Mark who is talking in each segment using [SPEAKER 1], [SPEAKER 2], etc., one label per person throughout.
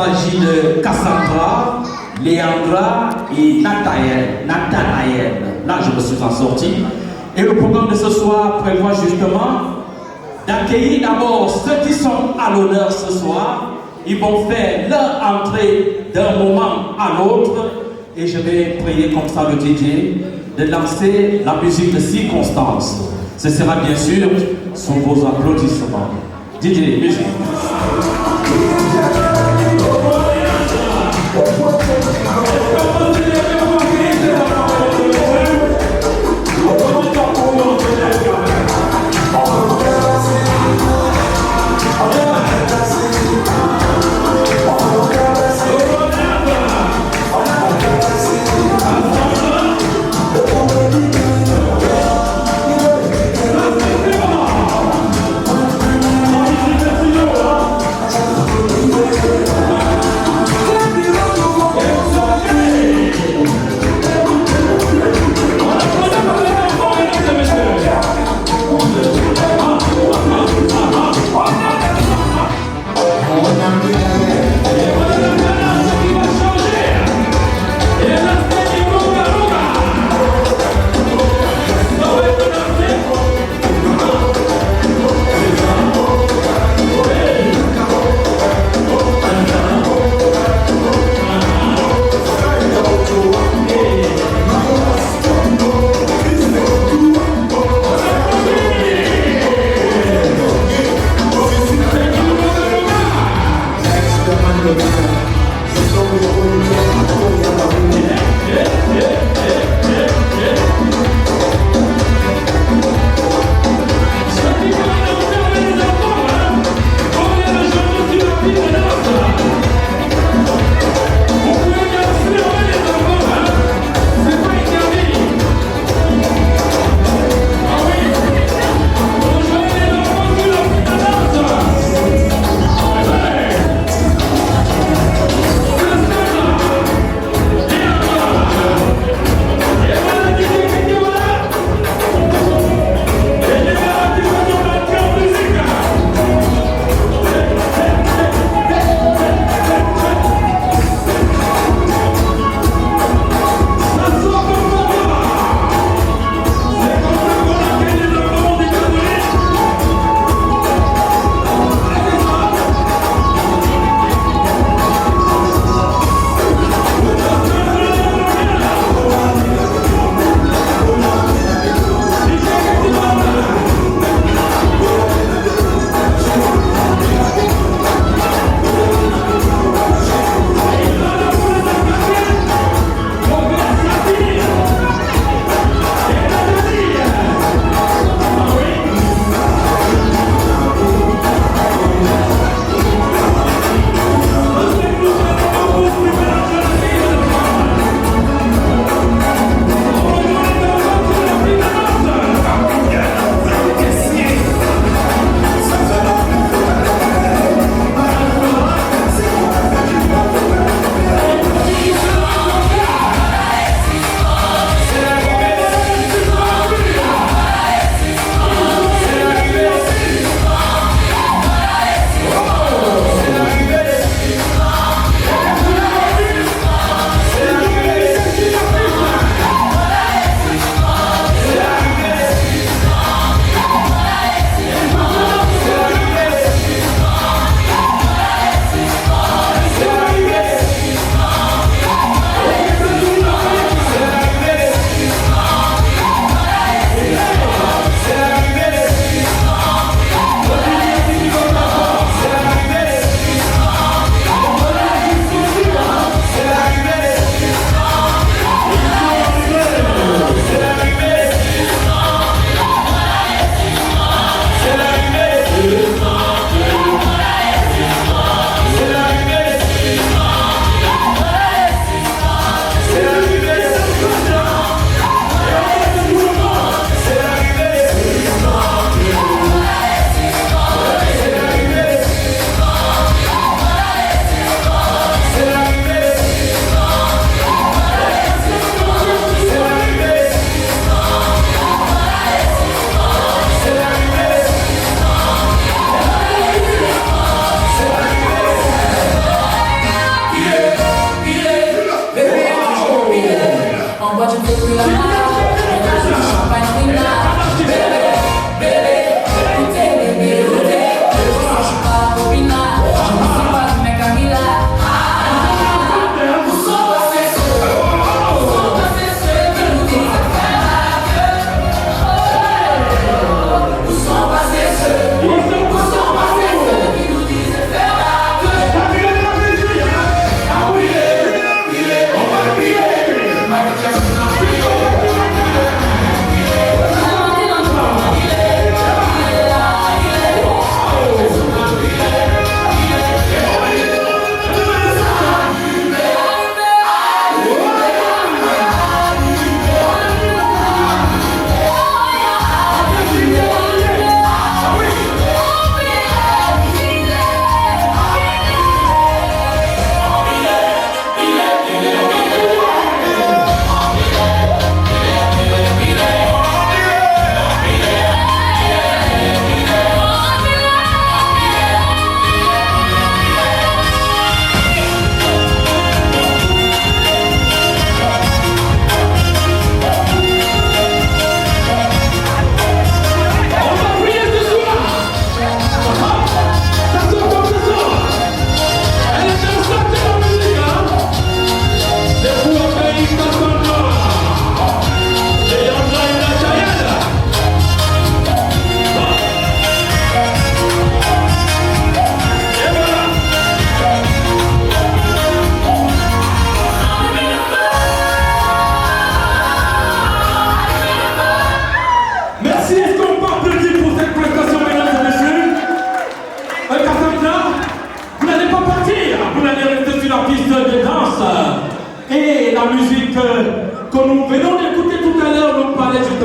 [SPEAKER 1] s'agit de Cassandra, Léandra et Nathanaël. Là, je me suis en sorti. Et le programme de ce soir prévoit justement d'accueillir d'abord ceux qui sont à l'honneur ce soir. Ils vont faire leur entrée d'un moment à l'autre. Et je vais prier comme ça le DJ de lancer la musique de circonstance. Ce sera bien sûr sous vos applaudissements. DJ, musique.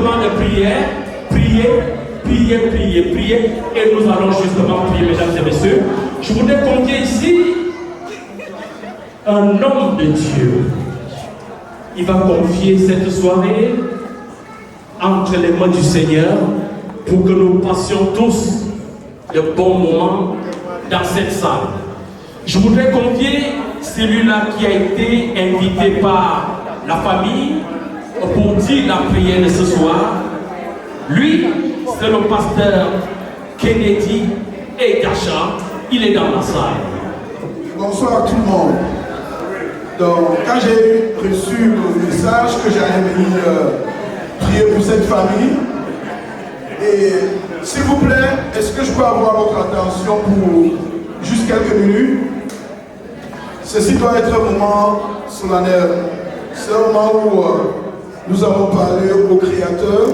[SPEAKER 1] moment de prière, prier, prier, prier, prier. Et nous allons justement prier, mesdames et messieurs. Je voudrais convier ici un homme de Dieu. Il va confier cette soirée entre les mains du Seigneur pour que nous passions tous de bons moments dans cette salle. Je voudrais convier celui-là qui a été invité par la famille pour dire la prière de ce soir. Lui, c'est le pasteur Kennedy et Gacha. Il est dans la salle.
[SPEAKER 2] Bonsoir tout le monde. Donc, quand j'ai reçu le message que j'allais venir prier pour cette famille, et s'il vous plaît, est-ce que je peux avoir votre attention pour juste quelques minutes? Ceci doit être un moment solennel. C'est un moment où nous allons parler au Créateur.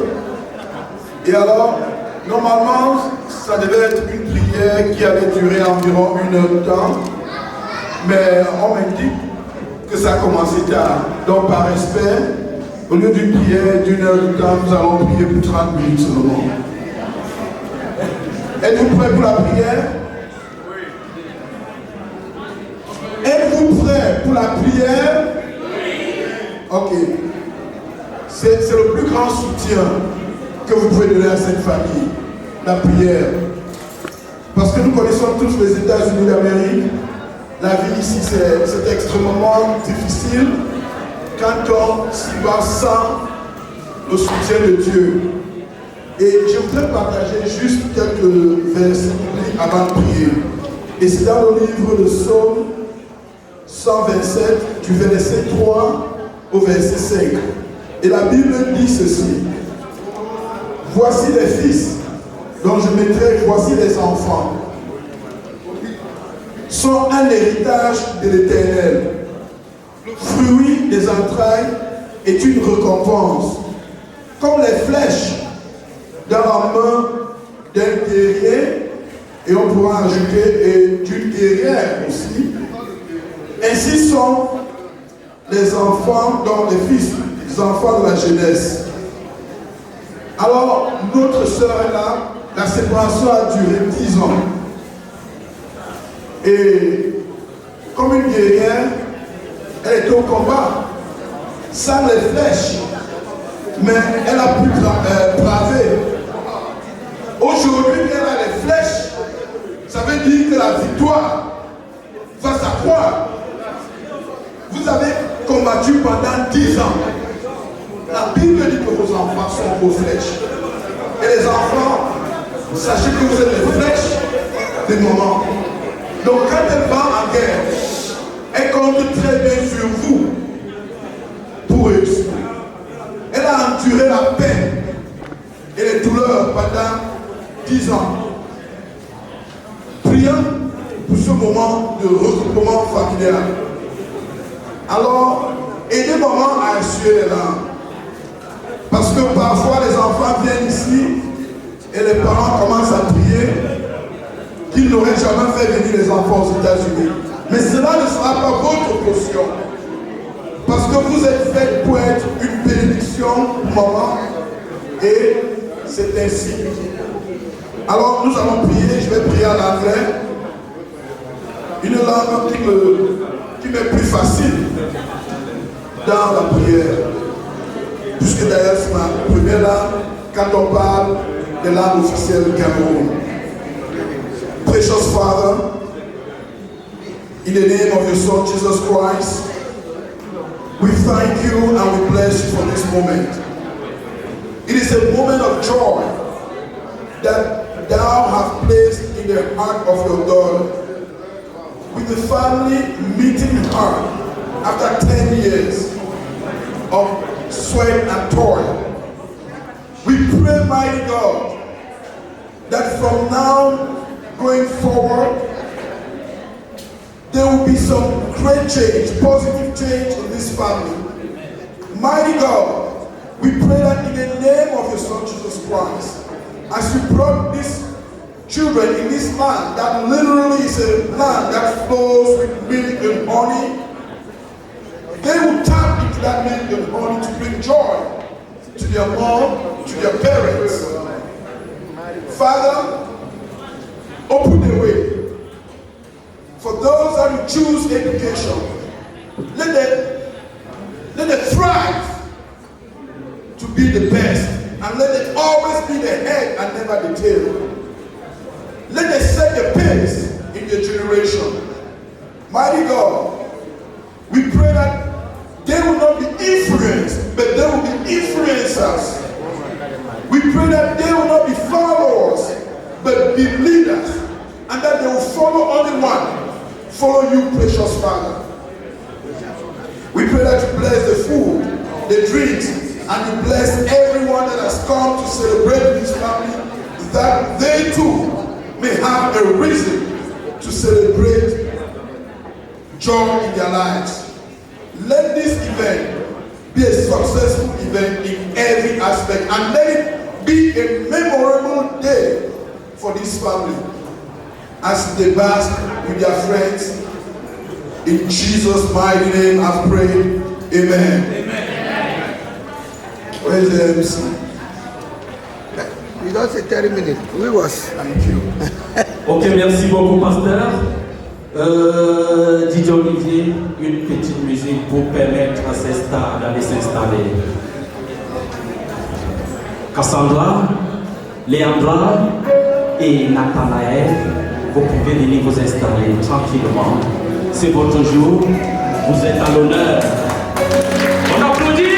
[SPEAKER 2] Et alors, normalement, ça devait être une prière qui allait durer environ 1 heure de temps. Mais on m'indique que ça a commencé tard. Donc, par respect, au lieu d'une prière d'1 heure de temps, nous allons prier pour 30 minutes seulement. Êtes-vous prêts pour la prière? Êtes-vous prêts pour la prière? Ok. C'est le plus grand soutien que vous pouvez donner à cette famille, la prière. Parce que nous connaissons tous les États-Unis d'Amérique. La vie ici, c'est extrêmement difficile quand on s'y va sans le soutien de Dieu. Et je voudrais partager juste quelques versets avant de prier. Et c'est dans le livre de Psaume 127, du verset 3 au verset 5. Et la Bible dit ceci: voici les fils dont je mettrai, voici les enfants, sont un héritage de l'Éternel. Le fruit des entrailles est une récompense, comme les flèches dans la main d'un guerrier, et on pourra ajouter et d'une guerrière aussi. Ainsi sont les enfants, donc les fils, les enfants de la jeunesse. Alors, notre sœur est là, la séparation a duré 10 ans. Et comme une guerrière, elle est au combat, sans les flèches, mais elle a pu braver. Aujourd'hui, elle a les flèches, ça veut dire que la victoire va s'accroître. Vous avez combattu pendant 10 ans. La Bible dit que vos enfants sont vos flèches. Et les enfants, sachez que vous êtes les flèches des moments. Donc quand elle va en guerre, elle compte très bien sur vous pour réussir. Elle a enduré la peine et les douleurs pendant 10 ans. Prions pour ce moment de regroupement familial. Alors, aidez maman à essuyer les larmes. Parce que parfois les enfants viennent ici et les parents commencent à prier qu'ils n'auraient jamais fait venir les enfants aux États-Unis. Mais cela ne sera pas votre portion. Parce que vous êtes fait pour être une bénédiction pour maman. Et c'est ainsi. Alors nous allons prier, je vais prier en anglais. Une langue qui m'est plus facile dans la prière. Puisque d'ailleurs c'est ma première langue quand on parle des langues officielles du Cameroun. Precious Father, in the name of your Son Jesus Christ, we thank you and we bless you for this moment. It is a moment of joy that thou hast placed in the heart of your daughter, with the family meeting her after 10 years of sweat and toil. We pray, mighty God, that from now going forward, there will be some great change, positive change in this family. Mighty God, we pray that in the name of your Son Jesus Christ, as you brought these children in this land that literally is a land that flows with milk and honey, they will tap into that milk and honey to bring joy to their mom to their parents. Father, open the way for those that will choose education. Let them thrive to be the best, and let it always be the head and never the tail. Let them set the pace in the generation. Mighty God, we pray that they will not be influenced, but they will be influencers. We pray that they will not be followers, but be leaders, and that they will follow only one. Follow you, precious Father. We pray that you bless the food, the drinks, and you bless everyone that has come to celebrate this family, that they too may have a reason to celebrate joy in their lives. Let this event be a successful event in every aspect, and let it be a memorable day for this family as they bask with their friends. In Jesus' mighty name I've prayed. Amen. Amen. Where's the MC?
[SPEAKER 3] You don't say 30 minutes. We was.
[SPEAKER 2] Thank you.
[SPEAKER 1] Ok, merci beaucoup, pasteur. DJ Olivier, une petite musique pour permettre à ces stars d'aller s'installer. Cassandra, Léandra et Nathanaël, vous pouvez venir vous installer tranquillement. C'est votre jour, vous êtes à l'honneur. On applaudit!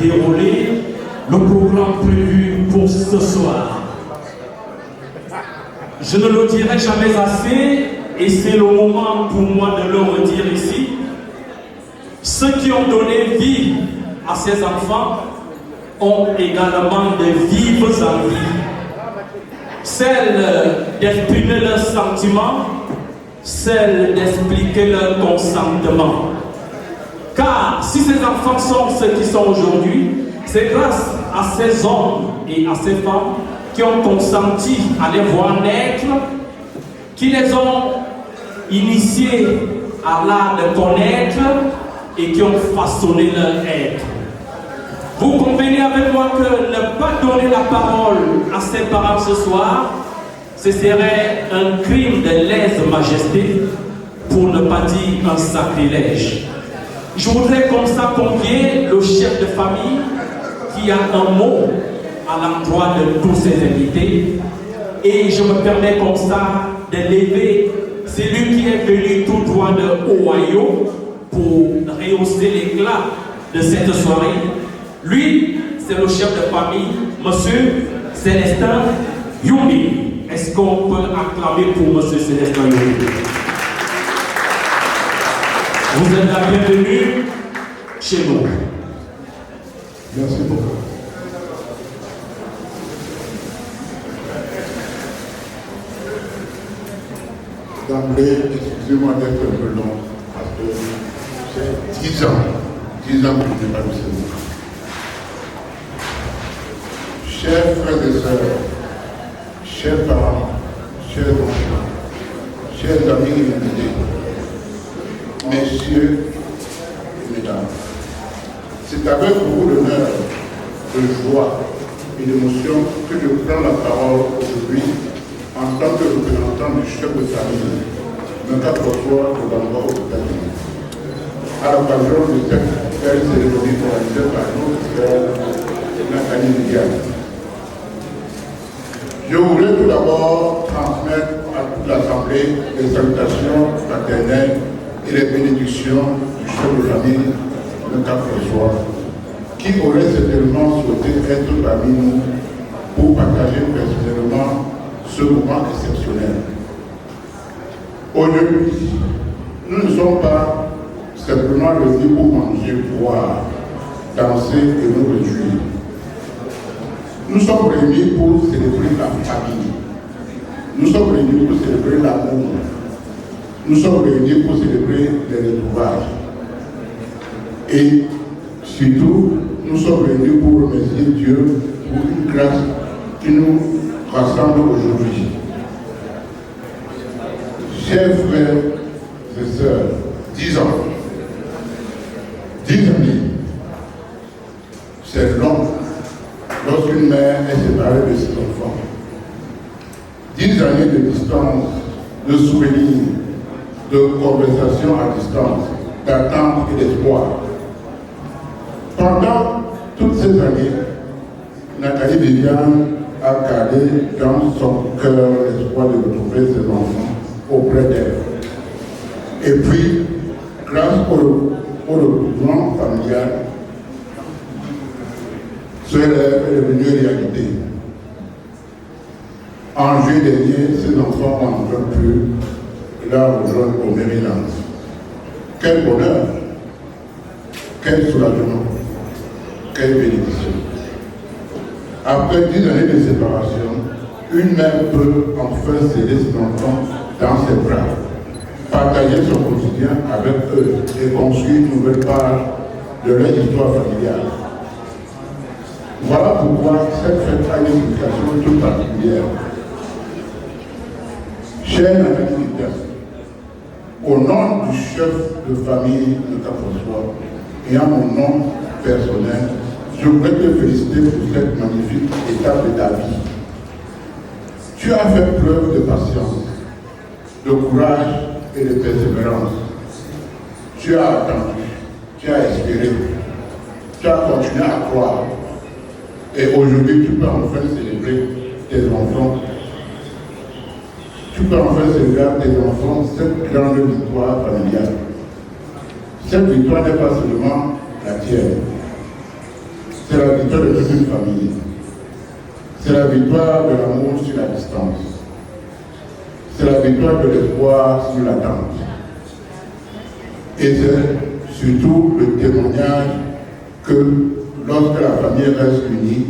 [SPEAKER 1] Dérouler le programme prévu pour ce soir. Je ne le dirai jamais assez, et c'est le moment pour moi de le redire ici. Ceux qui ont donné vie à ces enfants ont également de vives envies. Celle d'exprimer leurs sentiments, celle d'expliquer leur consentement. Car si ces enfants sont ceux qui sont aujourd'hui, c'est grâce à ces hommes et à ces femmes qui ont consenti à les voir naître, qui les ont initiés à l'art de connaître et qui ont façonné leur être. Vous convenez avec moi que ne pas donner la parole à ses parents ce soir, ce serait un crime de lèse-majesté, pour ne pas dire un sacrilège. Je voudrais comme ça convier le chef de famille qui a un mot à l'endroit de tous ses invités, et je me permets comme ça de lever celui qui est venu tout droit de Ohio pour rehausser l'éclat de cette soirée. Lui, c'est le chef de famille, Monsieur Célestin Youmi. Est-ce qu'on peut acclamer pour Monsieur Célestin Youmi? Vous êtes la bienvenue chez nous.
[SPEAKER 2] Merci beaucoup.
[SPEAKER 4] D'emblée, excusez-moi d'être un peu long, parce que j'ai 10 ans que je n'ai pas vu Sénégal. Chers frères et sœurs, chers parents, chers enfants, chers amis et invités, messieurs et mesdames, c'est avec beaucoup d'honneur, de joie et d'émotion que je prends la parole aujourd'hui en tant que représentant du chef de famille, Nunca François Obamba aux États-Unis, à l'occasion de cette belle cérémonie organisée par notre frère Nathalie Viviane. Je voudrais tout d'abord transmettre à toute l'Assemblée les salutations fraternelles et les bénédictions du chef de famille, Nunca François, qui aurait certainement souhaité être parmi nous pour partager personnellement ce moment exceptionnel. Aujourd'hui, nous ne sommes pas simplement venus pour manger, boire, danser et nous réjouir. Nous sommes réunis pour célébrer la famille. Nous sommes réunis pour célébrer l'amour. Nous sommes réunis pour célébrer les retrouvailles. Et surtout, nous sommes réunis pour remercier Dieu pour une grâce qui nous rassemble aujourd'hui. Chers frères et sœurs, 10 ans. 10 années. C'est long lorsqu'une mère est séparée de ses enfants. 10 années de distance, de souvenirs, de conversations à distance, d'attente et d'espoir. Pendant toutes ces années, Nathalie Viviane a gardé dans son cœur l'espoir de retrouver ses enfants auprès d'elle. Et puis, grâce au regroupement familial, ce rêve est devenu réalité. En juillet dernier, ces enfants ont enfin pu la rejoindre au Maryland. Quel bonheur, quel soulagement, quelle bénédiction. Après 10 années de séparation, une mère peut enfin serrer ses enfants dans ses bras, partager son quotidien avec eux et construire une nouvelle part de leur histoire familiale. Voilà pourquoi cette fête a une signification toute particulière. Chers Nathalie Viviane, au nom du chef de famille de Cap-François et à mon nom personnel, je voudrais te féliciter pour cette magnifique étape de ta vie. Tu as fait preuve de patience, de courage et de persévérance. Tu as attendu, tu as espéré, tu as continué à croire. Et aujourd'hui, tu peux enfin célébrer tes enfants. Tu peux enfin célébrer à tes enfants cette grande victoire familiale. Cette victoire n'est pas seulement la tienne. C'est la victoire de toute une famille. C'est la victoire de l'amour sur la distance. C'est la victoire de l'espoir sur l'attente. Et c'est surtout le témoignage que lorsque la famille reste unie,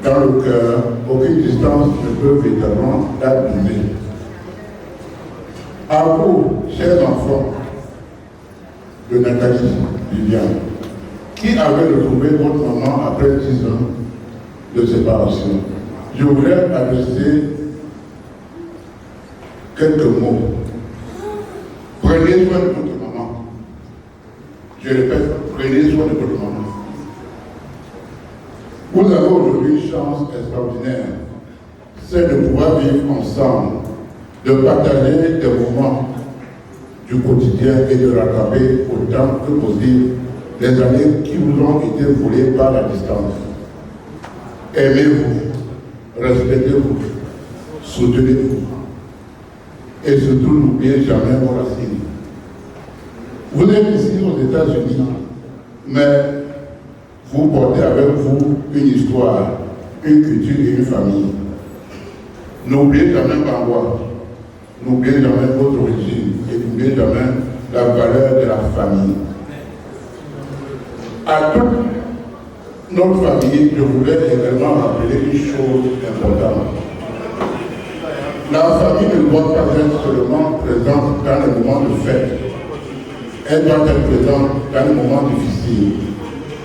[SPEAKER 4] dans le cœur, aucune distance ne peut véritablement l'abîmer. À vous, chers enfants de Nathalie Viviane, qui avait retrouvé votre maman après 10 ans de séparation, je voudrais adresser quelques mots. Prenez soin de votre maman. Je répète, prenez soin de votre maman. Vous avez aujourd'hui une chance extraordinaire, c'est de pouvoir vivre ensemble, de partager des moments du quotidien et de rattraper autant que possible les années qui vous ont été volées par la distance. Aimez-vous, respectez-vous, soutenez-vous et surtout n'oubliez jamais vos racines. Vous êtes ici aux États-Unis, mais vous portez avec vous une histoire, une culture et une famille. N'oubliez jamais Bangwa, n'oubliez jamais votre origine et n'oubliez jamais la valeur de la famille. À toute notre famille, je voulais également rappeler une chose importante. La famille ne doit pas être seulement présente dans les moments de fête. Elle doit être présente dans les moments difficiles,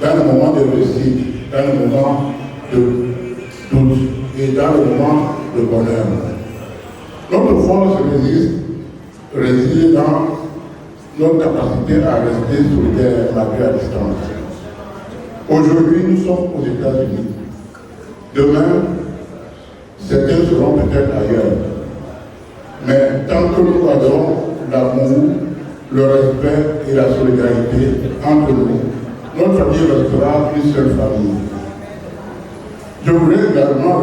[SPEAKER 4] dans les moments de réussite, dans les moments de doute et dans les moments de bonheur. Notre force réside dans notre capacité à rester solidaires malgré la distance. Aujourd'hui, nous sommes aux États-Unis. Demain, certains seront peut-être ailleurs. Mais tant que nous gardons l'amour, le respect et la solidarité entre nous, notre famille restera une seule famille. Je voudrais également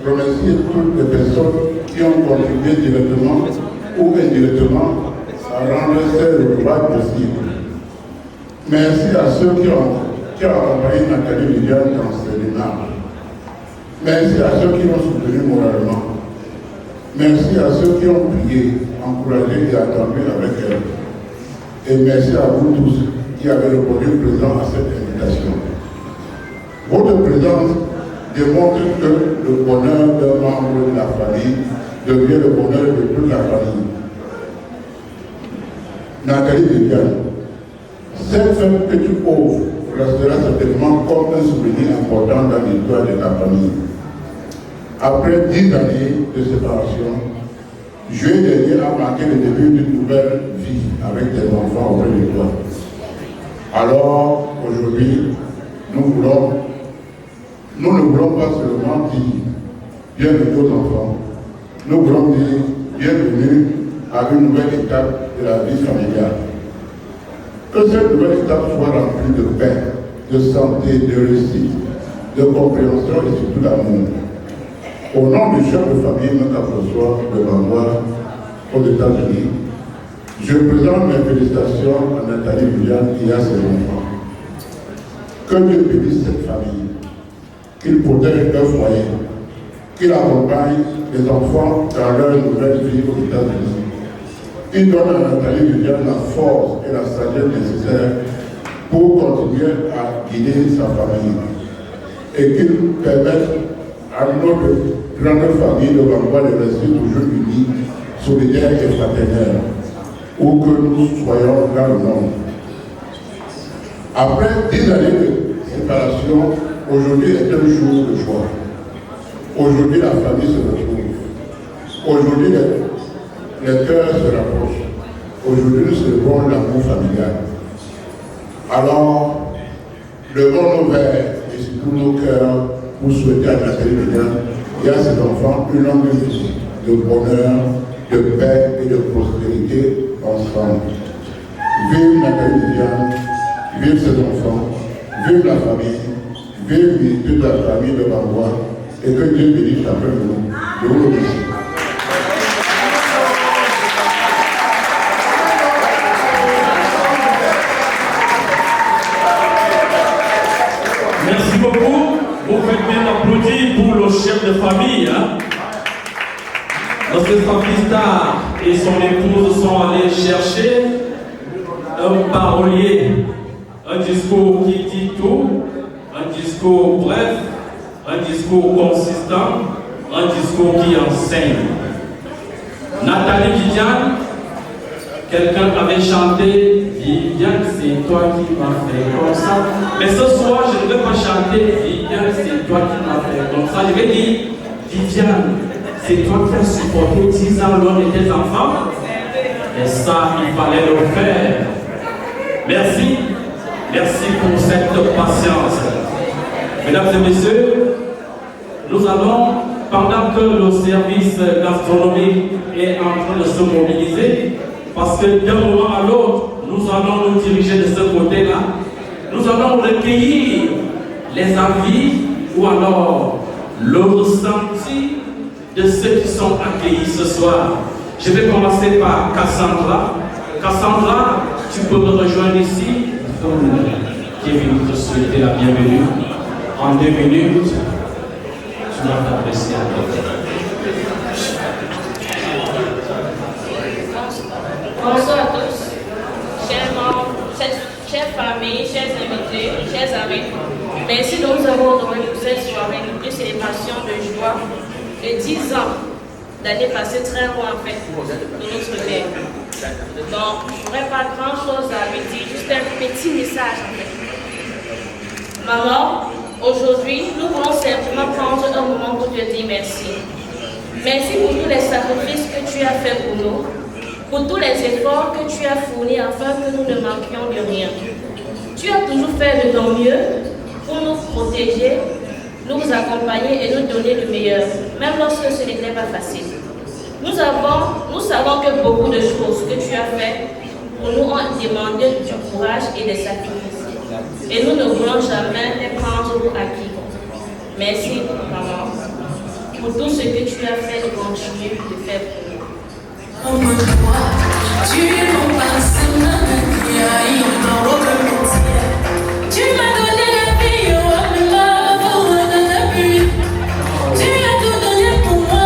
[SPEAKER 4] remercier toutes les personnes qui ont contribué directement ou indirectement à rendre ces retrouvailles possibles. Merci à ceux qui ont accompagné Nathalie Viviane dans ses démarches. Merci à ceux qui l'ont soutenu moralement. Merci à ceux qui ont prié, encouragé et attendu avec elle. Et merci à vous tous qui avez répondu présent à cette invitation. Votre présence démontre que le bonheur d'un membre de la famille devient le bonheur de toute la famille. Nathalie Viviane, cette femme que tu ouvres restera certainement comme un souvenir important dans l'histoire de ta famille. Après 10 années de séparation, juillet dernier a marqué le début d'une nouvelle vie avec des enfants auprès de toi. Alors, aujourd'hui, nous ne voulons pas seulement dire bienvenue aux enfants, nous voulons dire bienvenue à une nouvelle étape de la vie familiale. Que cette nouvelle étape soit remplie de paix, de santé, de réussite, de compréhension et surtout d'amour. Au nom du chef de famille, M. François de Bangoua, aux États-Unis, je présente mes félicitations à Nathalie Viviane et à ses enfants. Que Dieu bénisse cette famille, qu'il protège leur foyer, qu'il accompagne les enfants dans leur nouvelle vie aux États-Unis. Il donne à Nathalie Viviane la force et la sagesse nécessaires pour continuer à guider sa famille et qu'il permette à notre grande famille de Bangoua de rester toujours unie, solidaire et fraternelle, où que nous soyons dans le monde. Après 10 années de séparation, aujourd'hui est un jour de joie. Aujourd'hui, la famille se retrouve. Aujourd'hui, les cœurs se rapprochent. Aujourd'hui, nous célébrons l'amour familial. Alors, levons nos verres et surtout nos cœurs pour souhaiter à Nathalie Viviane et à ses enfants une longue vie de bonheur, de paix et de prospérité ensemble. Vive Nathalie Viviane, vive ses enfants, vive la famille, vive l'unité de la famille de Bangoua et que Dieu bénisse chacun de nous. Je vous remercie.
[SPEAKER 1] Merci beaucoup. Vous faites bien applaudir pour le chef de famille. Lorsque Safista et son épouse sont allés chercher un parolier, un discours qui dit tout, un discours bref, un discours consistant, un discours qui enseigne. Nathalie Viviane, quelqu'un avait chanté Viviane, c'est toi qui m'as fait comme ça. Mais ce soir, je ne vais pas chanter Viviane, c'est toi qui m'as fait comme ça. Je vais dire Viviane, c'est toi qui as supporté 10 ans loin de tes enfants. Et ça, il fallait le faire. Merci. Merci pour cette patience. Mesdames et messieurs, nous allons, pendant que le service gastronomique est en train de se mobiliser, parce que d'un moment à l'autre, nous allons nous diriger de ce côté-là, nous allons recueillir les avis ou alors le ressenti de ceux qui sont accueillis ce soir. Je vais commencer par Cassandra. Cassandra, tu peux me rejoindre ici, qui est venu te souhaiter la bienvenue. En 2 minutes, tu vas t'adresser à toi.
[SPEAKER 5] Bonsoir à tous, chers membres, chères familles, chers invités, chers amis. Merci de nous avoir honorés pour cette soirée de célébration de joie de 10 ans d'année passée très loin en fait de notre mère. Donc, je n'aurais pas grand chose à lui dire, juste un petit message en fait. Maman, aujourd'hui, nous voulons simplement prendre un moment pour te dire merci. Merci pour tous les sacrifices que tu as fait pour nous, pour tous les efforts que tu as fournis afin que nous ne manquions de rien. Tu as toujours fait de ton mieux pour nous protéger, nous accompagner et nous donner le meilleur, même lorsque ce n'était pas facile. Nous savons que beaucoup de choses que tu as faites pour nous ont demandé du courage et des sacrifices. Et nous ne voulons jamais les prendre pour acquis. Merci, maman, pour tout ce que tu as fait et continues de faire pour nous. Tu m'as donné la vie, tu as tout donné pour moi,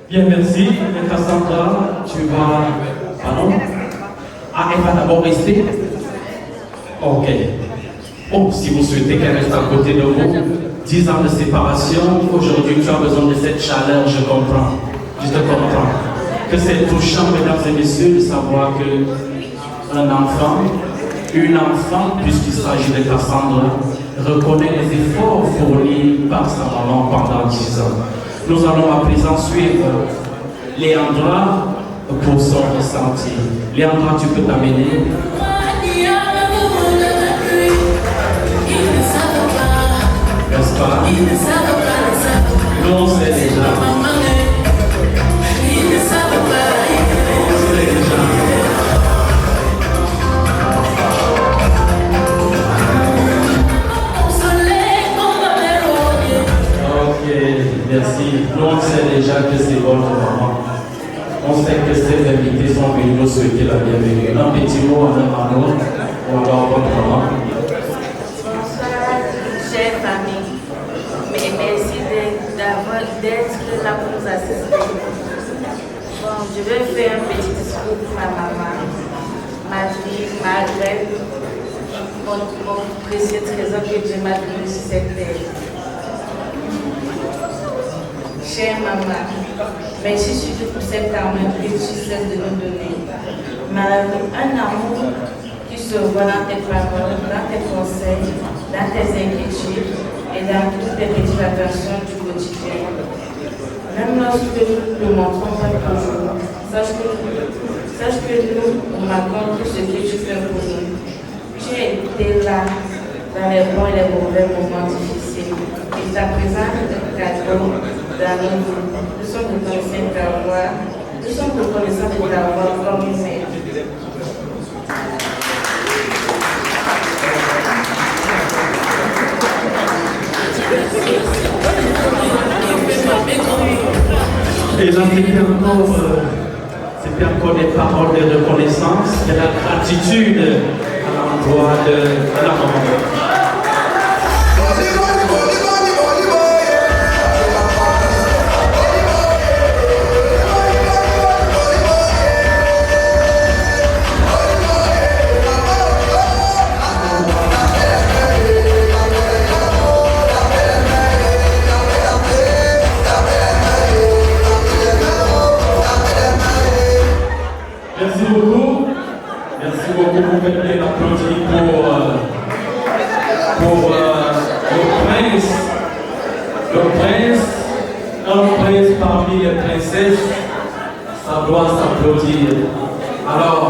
[SPEAKER 1] Bien, merci. Et Cassandra, tu vas... Pardon? Ah, elle va d'abord rester? Ok. Oh, si vous souhaitez qu'elle reste à côté de vous, 10 ans de séparation, aujourd'hui tu as besoin de cette chaleur, je comprends. Je te comprends. Que c'est touchant, mesdames et messieurs, de savoir qu'un enfant, une enfant, puisqu'il s'agit de Cassandra, reconnaît les efforts fournis par sa maman pendant 10 ans. Nous allons à présent suivre Léandra pour son ressenti. Léandra, tu peux t'amener. N'est-ce pas? Nous on sait déjà. Ok, merci. Nous on sait déjà que c'est votre maman. On sait que ces invités sont venus nous souhaiter la bienvenue. Un petit mot en un mot pour avoir votre maman.
[SPEAKER 5] Bonsoir, chère famille. Mais merci d'être là pour nous assister. Bon, je vais faire un petit discours pour ma maman, ma fille, Margaret, mon précieux trésor que Dieu m'a donné sur cette terre. Chère maman, merci surtout pour cet amour que tu cesses de nous donner. Un amour qui se voit dans tes paroles, dans tes conseils, dans tes inquiétudes et dans toutes tes petites attentions du quotidien. Même lorsque nous ne montrons pas toujours, sache que nous marquons tout ce que tu fais pour nous. Tu as été là dans les bons et les mauvais moments difficiles. Et ta présence est un cadeau dans nos vies. Nous sommes reconnaissants de t'avoir. Nous sommes reconnaissants de t'avoir comme une mère.
[SPEAKER 1] Et là, c'était encore des paroles de reconnaissance, de la gratitude à l'endroit de la maman. Merci beaucoup pour faites bien l'applaudissement pour un prince parmi les princesses, ça doit s'applaudir. Alors,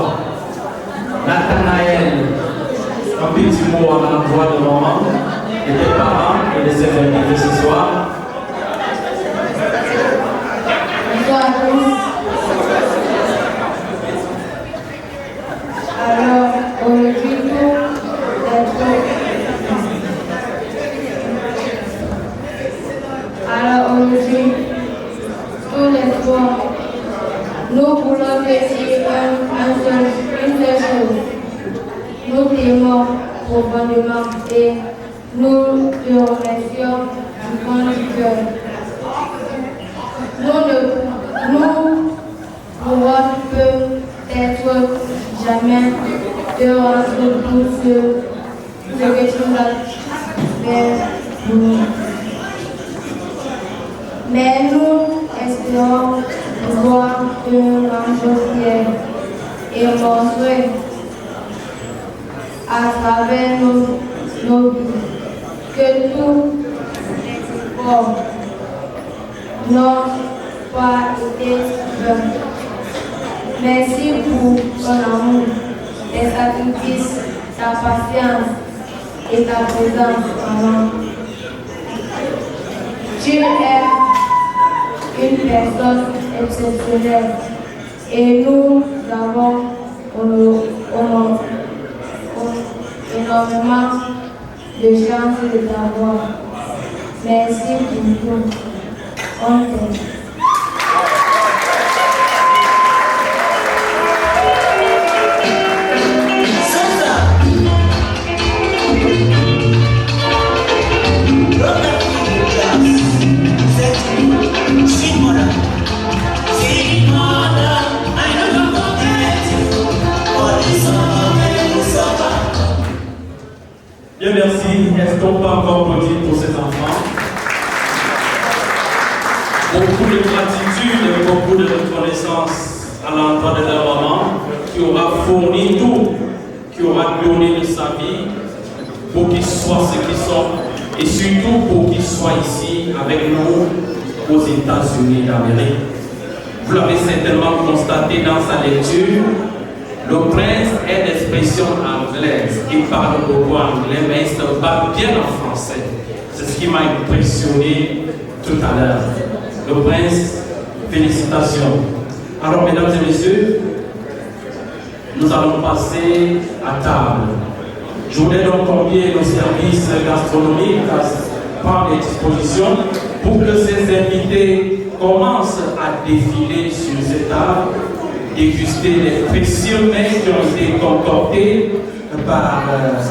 [SPEAKER 1] Nathanaël, un petit mot à l'endroit de maman et des parents et de ses invités ce soir.
[SPEAKER 6] Bonsoir à tous. Alors, aujourd'hui, tous les soirs, nous voulons dire une seule chose. Nous t'aimons profondément et nous te remercions du fond du cœur. Nous pourrons peut-être jamais te rendre tout ce que tu as fait pour nous. Mais nous espérons pouvoir te rendre fier et montrer à travers nos vies que tout efforts n'ont pas été vains. Merci pour ton amour, tes sacrifices, ta patience et ta présence en nous. Tu es une personne exceptionnelle et nous avons énormément de chance de t'avoir. Merci pour tout. On t'aime.
[SPEAKER 1] Bien, merci. Est-ce qu'on peut encore applaudir pour ces enfants? Beaucoup de gratitude et beaucoup de reconnaissance à l'endroit de leur maman qui aura fourni tout, qui aura donné de sa vie pour qu'ils soient ce qu'ils sont et surtout pour qu'ils soient ici avec nous aux États-Unis d'Amérique. Vous l'avez certainement constaté dans sa lecture, le prince est d'expression anglaise. Il parle beaucoup anglais, mais il se bat bien en français. C'est ce qui m'a impressionné tout à l'heure. Le prince, félicitations. Alors, mesdames et messieurs, nous allons passer à table. Je voudrais donc convier nos services gastronomiques à prendre des dispositions pour que ces invités commencent à défiler sur cette table, déguster les précieux mets qui ont été concoctés par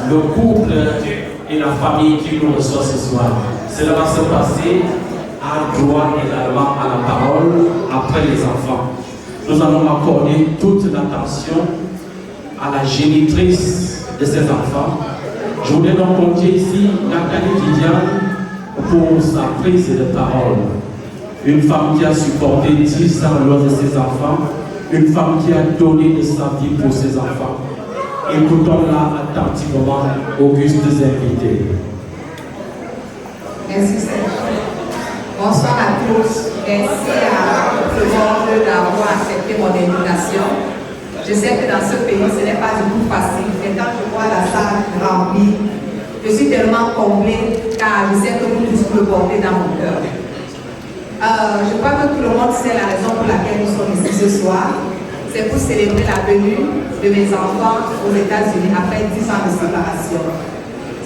[SPEAKER 1] le couple et la famille qui nous reçoit ce soir. Cela va se passer à droit également à la parole après les enfants. Nous allons accorder toute l'attention à la génitrice de ces enfants. Je voudrais donc convier ici Nathalie Viviane pour sa prise de parole. Une femme qui a supporté 10 ans loin de ses enfants, une femme qui a donné de sa vie pour ses enfants. Écoutons-la attentivement, augustes invités.
[SPEAKER 7] Merci Serge. Bonsoir à tous. Merci à tout le monde d'avoir accepté mon invitation. Je sais que dans ce pays, ce n'est pas du tout facile. Et quand je vois la salle remplie, je suis tellement comblée car je sais que vous tous me portez dans mon cœur. Je crois que tout le monde sait la raison pour laquelle nous sommes ici ce soir. C'est pour célébrer la venue de mes enfants aux États-Unis après 10 ans de séparation.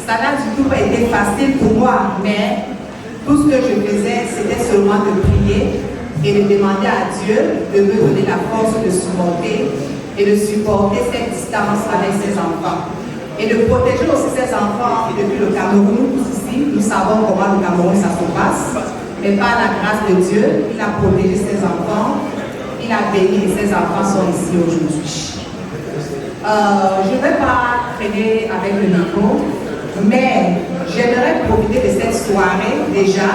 [SPEAKER 7] Ça n'a du tout pas été facile pour moi, mais tout ce que je faisais, c'était seulement de prier et de demander à Dieu de me donner la force de supporter et de supporter cette distance avec ses enfants. Et de protéger aussi ses enfants depuis le Cameroun. Ici, nous savons comment le Cameroun ça se passe. Mais par la grâce de Dieu, il a protégé ses enfants, il a béni et ses enfants sont ici aujourd'hui. Je ne vais pas traîner avec le micro, mais j'aimerais profiter de cette soirée déjà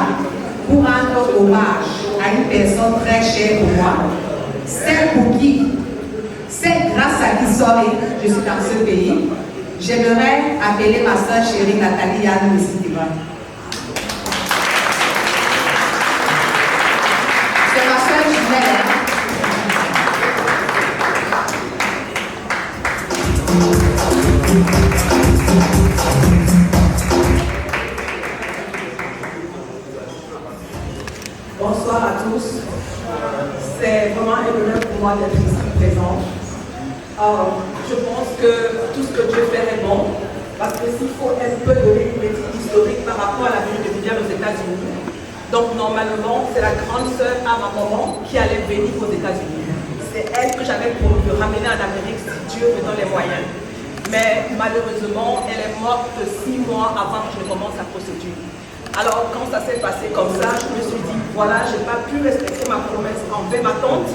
[SPEAKER 7] pour rendre hommage à une personne très chère pour moi, celle pour qui, c'est grâce à qui je suis dans ce pays. J'aimerais appeler ma soeur chérie Nathalie Yann Messidiva. C'est ma soeur jumelle. Bonsoir à tous. C'est vraiment un honneur pour moi d'être ici présent. Je pense que tout ce que Dieu fait est bon, parce que s'il faut un peu donner une petite historique par rapport à la venue de Viviane aux États-Unis, donc normalement c'est la grande sœur à ma maman qui allait venir aux États-Unis. C'est elle que j'avais promis de ramener en Amérique si Dieu me donne les moyens. Mais malheureusement, elle est morte 6 mois avant que je commence la procédure. Alors quand ça s'est passé comme ça, je me suis dit, voilà, je n'ai pas pu respecter ma promesse envers ma tante.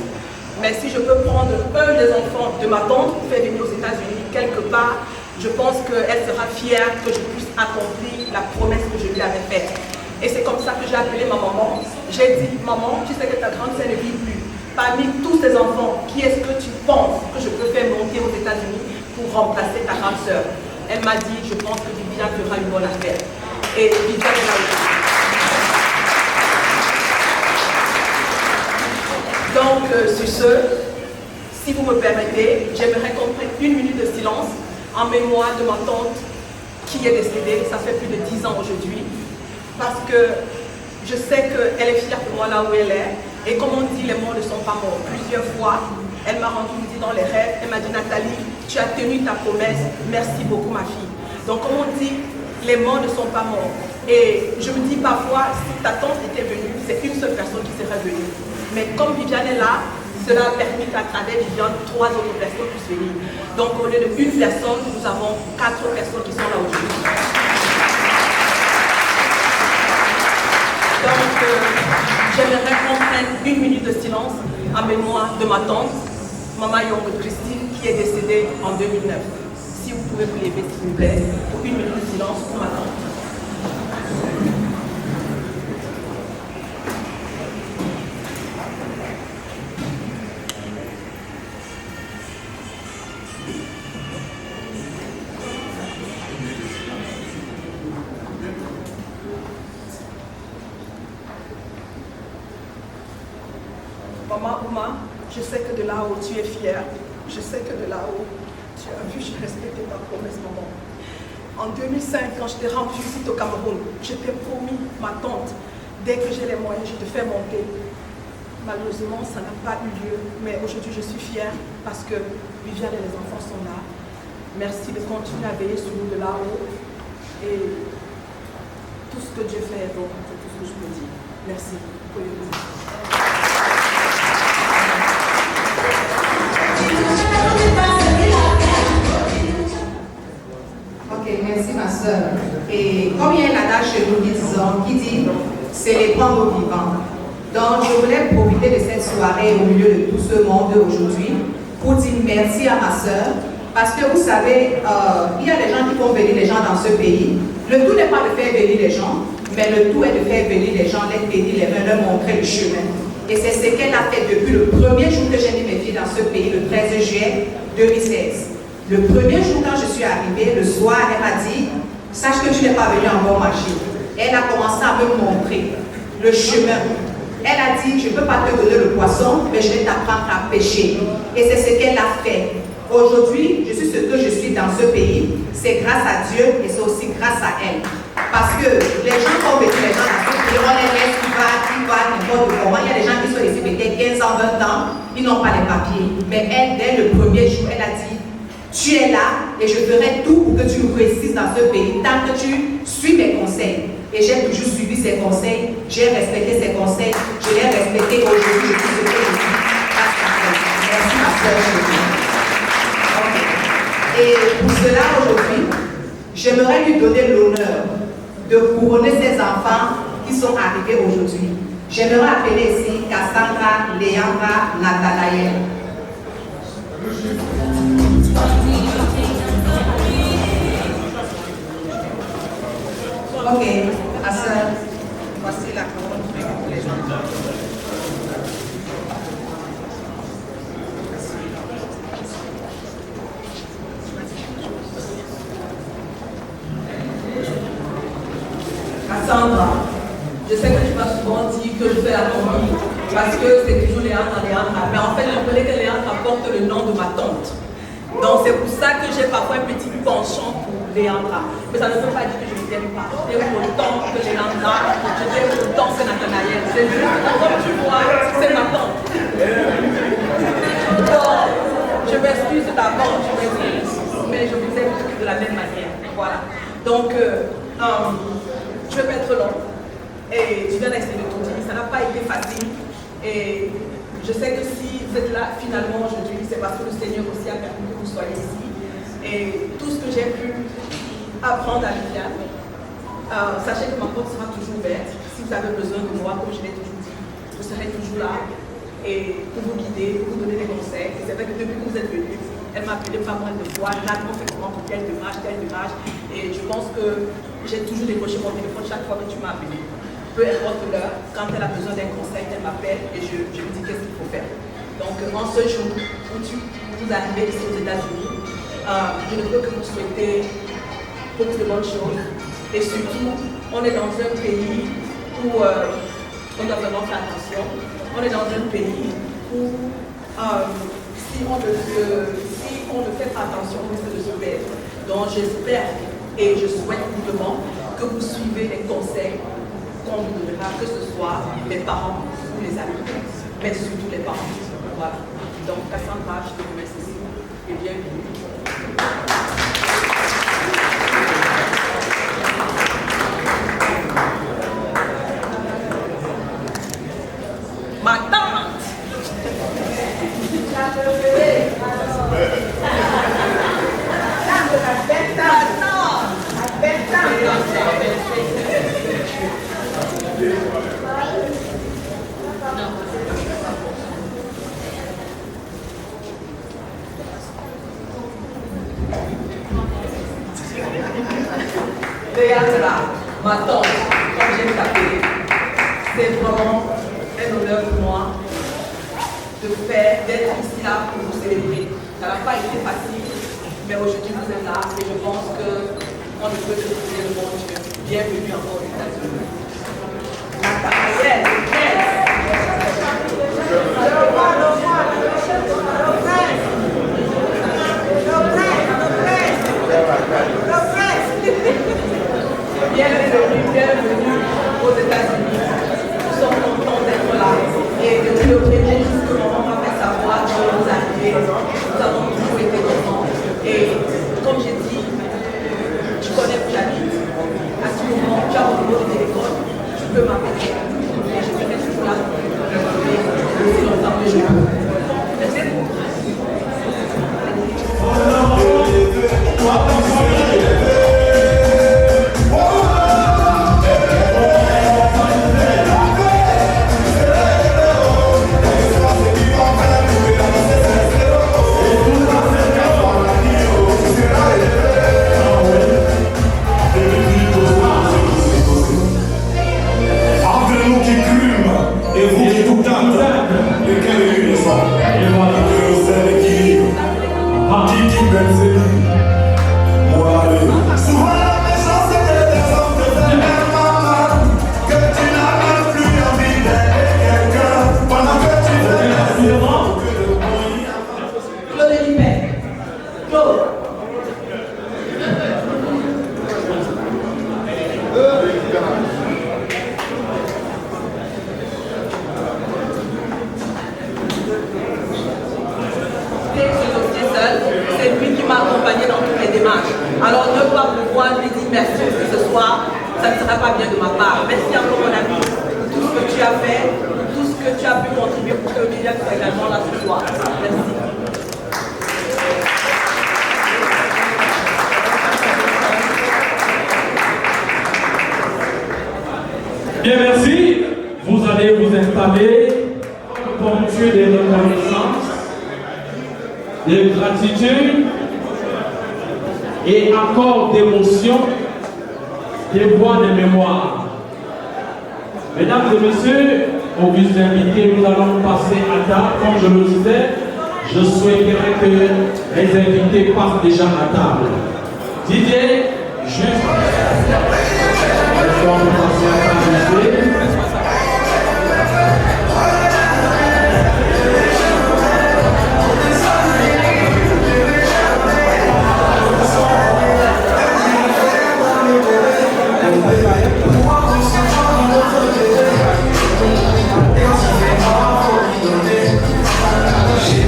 [SPEAKER 7] Mais si je peux prendre un des enfants de ma tante pour faire venir aux États-Unis, quelque part, je pense qu'elle sera fière que je puisse accomplir la promesse que je lui avais faite. Et c'est comme ça que j'ai appelé ma maman. J'ai dit, maman, tu sais que ta grande sœur ne vit plus. Parmi tous tes enfants, qui est-ce que tu penses que je peux faire monter aux États-Unis pour remplacer ta grande sœur? Elle m'a dit, je pense que Viviane fera une bonne affaire. Et Viviane est là aussi. Donc, sur ce, si vous me permettez, j'aimerais qu'on prenne 1 minute de silence en mémoire de ma tante qui est décédée, ça fait plus de 10 ans aujourd'hui, parce que je sais qu'elle est fière de moi là où elle est, et comme on dit, les morts ne sont pas morts. Plusieurs fois, elle m'a rendu visite dans les rêves, elle m'a dit, Nathalie, tu as tenu ta promesse, merci beaucoup ma fille. Donc, comme on dit, les morts ne sont pas morts. Et je me dis parfois, si ta tante était venue, c'est une seule personne qui serait venue. Mais comme Viviane est là, cela a permis qu'à travers Viviane, 3 autres personnes puissent venir. Donc au lieu de 1 personne, nous avons 4 personnes qui sont là aujourd'hui. Donc j'aimerais qu'on prenne 1 minute de silence en mémoire de ma tante, Maman Young Christine, qui est décédée en 2009. Si vous pouvez vous lever s'il vous plaît, pour 1 minute de silence.
[SPEAKER 8] silence pour ma tante. Maman Ouma, je sais que de là-haut tu es fière. Je sais que de là-haut tu as vu, j'ai respecté ta promesse, maman. En 2005, quand je t'ai rendu visite au Cameroun, je t'ai promis, ma tante, dès que j'ai les moyens, je te fais monter. Malheureusement, ça n'a pas eu lieu, mais aujourd'hui je suis fière parce que Viviane et les enfants sont là. Merci de continuer à veiller sur nous de là-haut. Et tout ce que Dieu fait est bon, c'est tout ce que je peux dire. Merci pour les visites.
[SPEAKER 7] Ok, merci ma soeur. Et comme il y a un adage chez nous qui dit célébrons nos vivants. Donc je voulais profiter de cette soirée au milieu de tout ce monde aujourd'hui pour dire merci à ma soeur. Parce que vous savez, il y a des gens qui font venir les gens dans ce pays. Le tout n'est pas de faire venir les gens, mais le tout est de faire venir les gens, les bénir, les mains, leur montrer le chemin. Et c'est ce qu'elle a fait depuis le premier jour que j'ai mis mes filles dans ce pays, le 13 juillet 2016. Le premier jour quand je suis arrivée, le soir, elle m'a dit, sache que tu n'es pas venue en bon marché. Elle a commencé à me montrer le chemin. Elle a dit, je ne peux pas te donner le poisson, mais je vais t'apprendre à pêcher. Et c'est ce qu'elle a fait. Aujourd'hui, je suis ce que je suis dans ce pays. C'est grâce à Dieu et c'est aussi grâce à elle. Parce que les gens qui ont vécu les gens dans ce pays, on les laisse, ils vont n'importe comment. Il y a des gens qui sont ici peut-être 15 ans, 20 ans, ils n'ont pas les papiers. Mais elle, dès le premier jour, elle a dit, tu es là et je ferai tout pour que tu réussisses dans ce pays tant que tu suis mes conseils. Et j'ai toujours suivi ses conseils, j'ai respecté ses conseils, je l'ai respecté aujourd'hui, je suis ce que je suis. Merci ma soeur chérie. Et pour cela aujourd'hui, j'aimerais lui donner l'honneur de couronner ces enfants qui sont arrivés aujourd'hui. J'aimerais appeler ici Cassandra, Léandra, Nathanaël. Ok, ma soeur, voici la couronne pour les gens.
[SPEAKER 8] Cassandra, je sais que tu m'as souvent dit que je fais la famille parce que c'est toujours Léandra, mais en fait, je voulais que Léandra porte le nom de ma tante. Donc c'est pour ça que j'ai parfois un petit penchant pour Léandra. Mais ça ne veut pas dire que je ne t'aime pas. Je t'aime autant que Léandra, je t'aime autant que Nathanaël. C'est juste que comme tu vois, c'est ma tante. Donc, je m'excuse d'avance, je m'excuse. Mais je vous aime de la même manière. Voilà. Donc, je vais pas être long. Et tu viens d'essayer de tout dire. Ça n'a pas été facile. Et je sais que si vous êtes là finalement aujourd'hui, c'est parce que le Seigneur aussi a permis que vous soyez ici. Et tout ce que j'ai pu apprendre à Viviane, sachez que ma porte sera toujours ouverte. Si vous avez besoin de moi, comme je l'ai toujours dit, je serai toujours là et pour vous guider, pour vous donner des conseils. Et c'est vrai que depuis que vous êtes venus, elle m'a appelé pas mal de fois, Nathan fait comment pour telle démarche. Et je pense que j'ai toujours décroché mon téléphone chaque fois que tu m'as appelé. Peu importe l'heure, quand elle a besoin d'un conseil, elle m'appelle et je lui dis qu'est-ce qu'il faut faire. Donc en ce jour où vous arrivez ici aux États-Unis, je ne peux que vous souhaiter beaucoup de bonnes choses. Et surtout, on est dans un pays où on doit vraiment faire attention. On est dans un pays où si on ne fait pas attention, on risque de se perdre. Donc j'espère et je souhaite vivement que vous suivez les conseils qu'on vous donnera, que ce soit les parents ou les amis, mais surtout les parents. Voilà. Donc Cassandra, je te remercie et bienvenue. Ma tante!
[SPEAKER 7] Léandra, ma tante, comme j'aime t'appeler, c'est vraiment un honneur pour moi d'être ici là pour vous célébrer. Ça n'a pas été facile, mais aujourd'hui vous êtes là et je pense qu'on ne peut que vous dire le bon Dieu. Bienvenue encore aux États-Unis. Nathanaël, bienvenue aux États-Unis. Nous sommes contents d'être là. Et depuis le premier jour que maman m'a fait savoir que nous arrivons, nous avons toujours été contents. Et comme j'ai dit, tu connais où j'habite. À ce moment, tu as mon numéro de téléphone, tu peux m'appeler. Et je serai toujours là pour te aussi longtemps que je peux. Merci beaucoup.
[SPEAKER 9] Et vous qui tout tâte, lesquels est le sang, et voilà que c'est l'équilibre, qui Benzeli, moi allez. Souvent la méchance était des hommes de faire maman, que tu n'as même plus envie d'aider quelqu'un, pendant que tu fais la sirop, que le bruit.
[SPEAKER 7] Claude Lipet. Claude. C'est lui qui m'a accompagné dans toutes les démarches. Alors ne pas pouvoir lui dire merci aussi ce soir, ça ne sera pas bien de ma part. Merci encore mon ami pour tout ce que tu as fait, pour tout ce que tu as pu contribuer pour que le média soit également là ce soir. Merci.
[SPEAKER 1] Bien, merci. Vous allez vous installer, ponctuer des reconnaissances, de gratitude et accords d'émotion, des voix de mémoire. Mesdames et messieurs, augustes invités, nous allons passer à table. Comme je le disais, je souhaiterais que les invités passent déjà à table. Didier, juste pour passer à table.
[SPEAKER 9] J'ai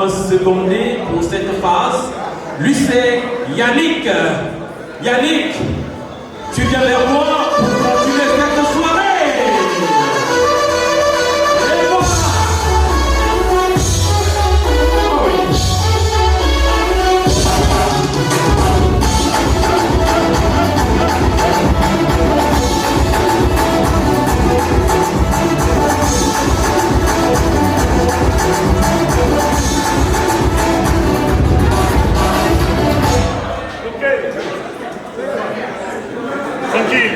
[SPEAKER 1] également secondé pour cette phase. Lui, c'est Yannick. Yannick, tu viens vers moi pour continuer cette soirée. Et voilà.
[SPEAKER 9] Tranquille.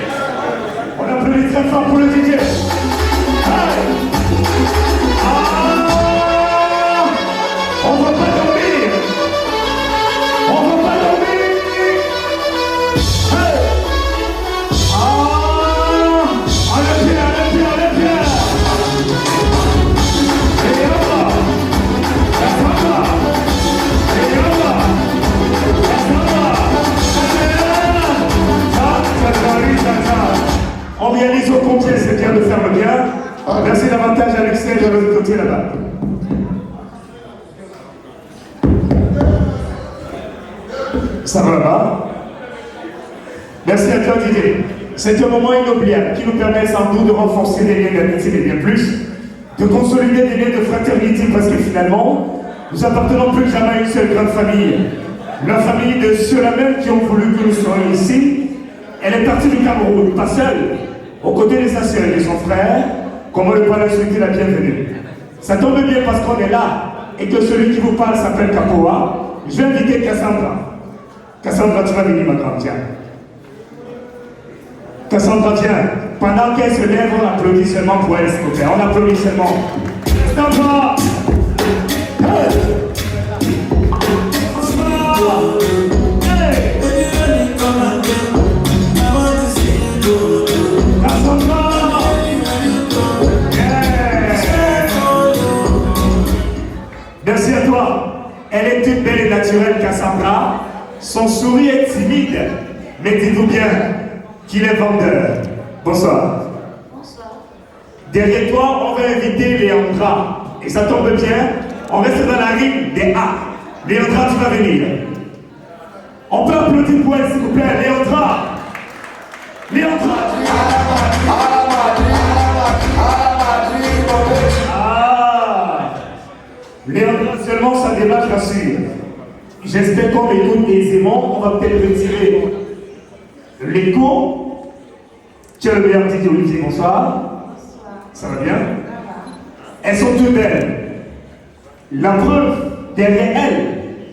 [SPEAKER 9] On applaudit très fort pour le DJ. On ne va pas dormir. On ne va pas dormir. Allez bien. Et on va. On réalise au complet, c'est bien de faire le bien. Merci davantage à l'extérieur de l'autre côté là-bas. Ça va là-bas? Merci à toi Didier. C'est un moment inoubliable qui nous permet sans doute de renforcer les liens d'amitié et bien plus, de consolider des liens de fraternité parce que finalement, nous appartenons plus que jamais à une seule grande famille. La famille de ceux-là même qui ont voulu que nous soyons ici. Elle est partie du Cameroun, pas seule, aux côtés de sa sœur et de son frère, comme on le parle souhaiter la bienvenue. Ça tombe bien parce qu'on est là et que celui qui vous parle s'appelle Capoa. Je vais inviter Cassandra. Cassandra, tu vas venir, ma grande, tiens. Cassandra, tiens. Pendant qu'elle se lève, on applaudit seulement pour elle, s'il vous plaît. On applaudit seulement. Cassandra! Hey! Merci à toi. Elle est toute belle et naturelle, Cassandra. Son sourire est timide, mais dites-vous bien qu'il est vendeur. Bonsoir.
[SPEAKER 6] Bonsoir.
[SPEAKER 9] Derrière toi, on va inviter Léandra. Et ça tombe bien, on reste dans la rime des A. Léandra, tu vas venir. On peut applaudir pour elle, s'il vous plaît. Léandra. Léandra. Léandra, seulement ça débat, je l'assure. J'espère qu'on m'écoute aisément. On va peut-être retirer l'écho. Tu as le meilleur petit Olivier, bonsoir.
[SPEAKER 6] Bonsoir.
[SPEAKER 9] Ça va bien? Elles sont toutes belles. La preuve, derrière elles,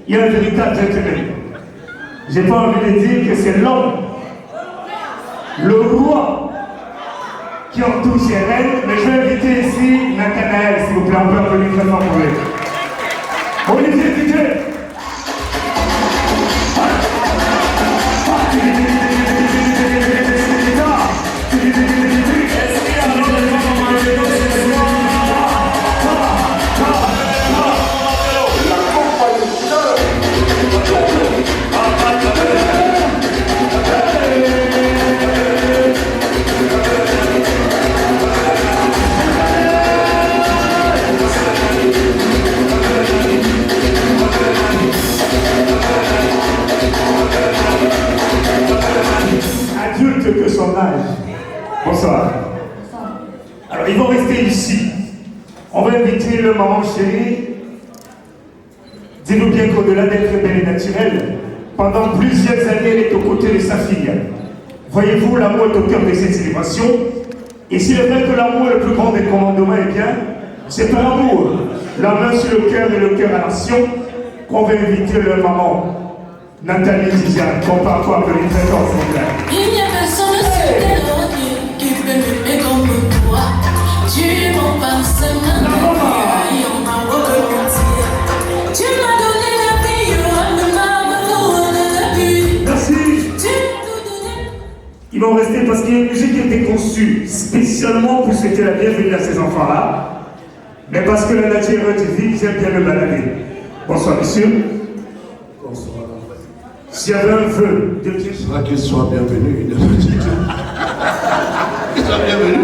[SPEAKER 9] il y a un véritable gentleman. J'ai pas envie de dire que c'est l'homme, le roi, qui entoure ses reines, mais je vais inviter ici Nathanaël, s'il vous plaît, on peut applaudir très fort pour lui. Olivier DJ. Que son âge. Bonsoir. Alors, ils vont rester ici. On va inviter le maman chérie. Dis-nous bien qu'au-delà d'être belle et naturelle, pendant plusieurs années, elle est aux côtés de sa fille. Voyez-vous, l'amour est au cœur de cette célébration. Et s'il est vrai que l'amour est le plus grand des commandements, eh bien, c'est par amour, la main sur le cœur et le cœur à l'action, qu'on va inviter le maman. Nathalie Tiziane, qu'on parle quoi que les trésors sont là.
[SPEAKER 10] Il n'y a personne sur terre qui peut m'aimer comme toi. Tu m'en passes maintenant. Tu m'as donné la vie, ne m'as pas donné.
[SPEAKER 9] Merci. Ils vont rester parce qu'il y a une musique qui a été conçue spécialement pour souhaiter la bienvenue à ces enfants-là. Mais parce que la nature est vie, j'aime bien le balader. Bonsoir, messieurs.
[SPEAKER 2] Bonsoir.
[SPEAKER 9] S'il y avait un vœu de Dieu,
[SPEAKER 2] qu'il soit bienvenu. Qu'il soit bienvenu.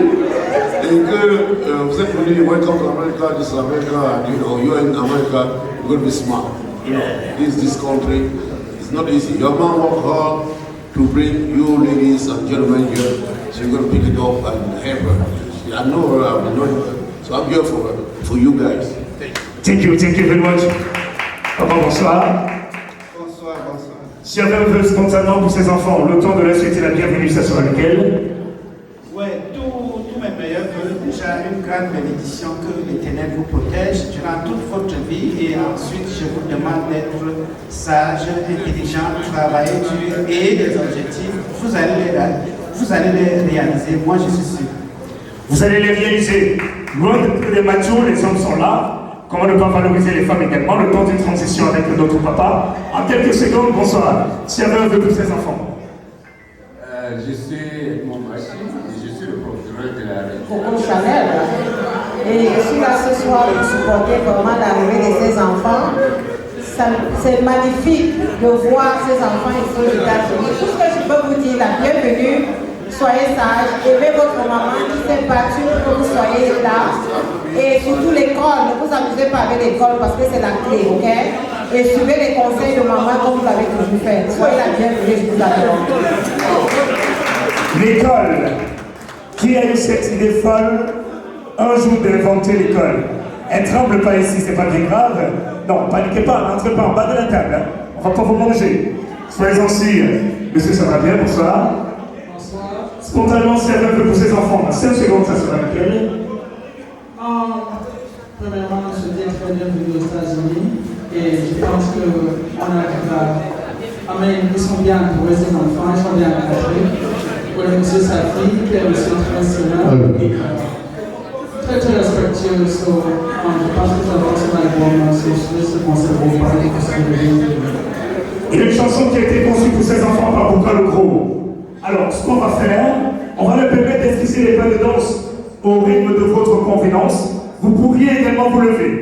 [SPEAKER 11] Et que vous êtes venu, welcome to America, this is America, you know, you're in America, you're going to be smart. You know, this country, it's not easy. Your man worked hard to bring you ladies and gentlemen here, so you're going to pick it up and help her. I know her, I've been knowing her, so I'm here for her, for you guys.
[SPEAKER 9] Thank you very much. Bonsoir. Si on veut spontanément pour ses enfants, le temps de leur souhaiter la bienvenue, ça sera lequel?
[SPEAKER 12] Ouais, tous mes meilleurs vœux, déjà une grande bénédiction, que l'Éternel vous protège durant toute votre vie et ensuite je vous demande d'être sage, intelligent, travailler dur et des objectifs, vous allez les réaliser, moi je suis sûr.
[SPEAKER 9] Vous allez les réaliser. Loin des machos, les hommes sont là. Comment ne pas valoriser les femmes également, le temps d'une transition avec notre papa. En quelques secondes, bonsoir. Si y avait un vœu pour ses enfants.
[SPEAKER 13] Je suis mon mari et je suis le procureur de la région.
[SPEAKER 14] Coco Chanel. Et je suis là ce soir pour supporter vraiment l'arrivée de ses enfants. C'est magnifique de voir ces enfants ici aux États-Unis. Tout ce que je peux vous dire, la bienvenue. Soyez sages, aimez votre maman qui s'est battue pour que vous soyez là. Et surtout l'école, ne vous amusez pas avec l'école parce que c'est la clé, ok? Et suivez les conseils de maman comme vous l'avez toujours fait. Soyez la bienvenue, je vous attends.
[SPEAKER 9] L'école. Qui a eu cette idée folle un jour d'inventer l'école? Elle tremble pas ici, c'est pas bien grave. Non, paniquez pas, n'entrez pas en bas de la table. Hein. On va pas vous manger. Soyez-en sûrs. Monsieur, ça va bien, bonsoir. Spontanément, si elle veut pour ses enfants, 5 secondes, ça sera laquelle?
[SPEAKER 15] Premièrement, je suis très bienvenue aux États-Unis et je pense qu'on arrive à. Ils sont bien entourés, ces enfants, ils sont bien encadrés. Pour monsieur, sa fille, qui est aussi très sérieux et très respectueux. Je pense que ça va être un bon socialiste, ce qu'on s'est reparlé parce que
[SPEAKER 9] il y a une chanson qui a été conçue pour ses enfants par Bouka le Gros. Alors, ce qu'on va faire, on va leur permettre d'esquisser les pas de danse au rythme de votre convenance. Vous pourriez également vous lever,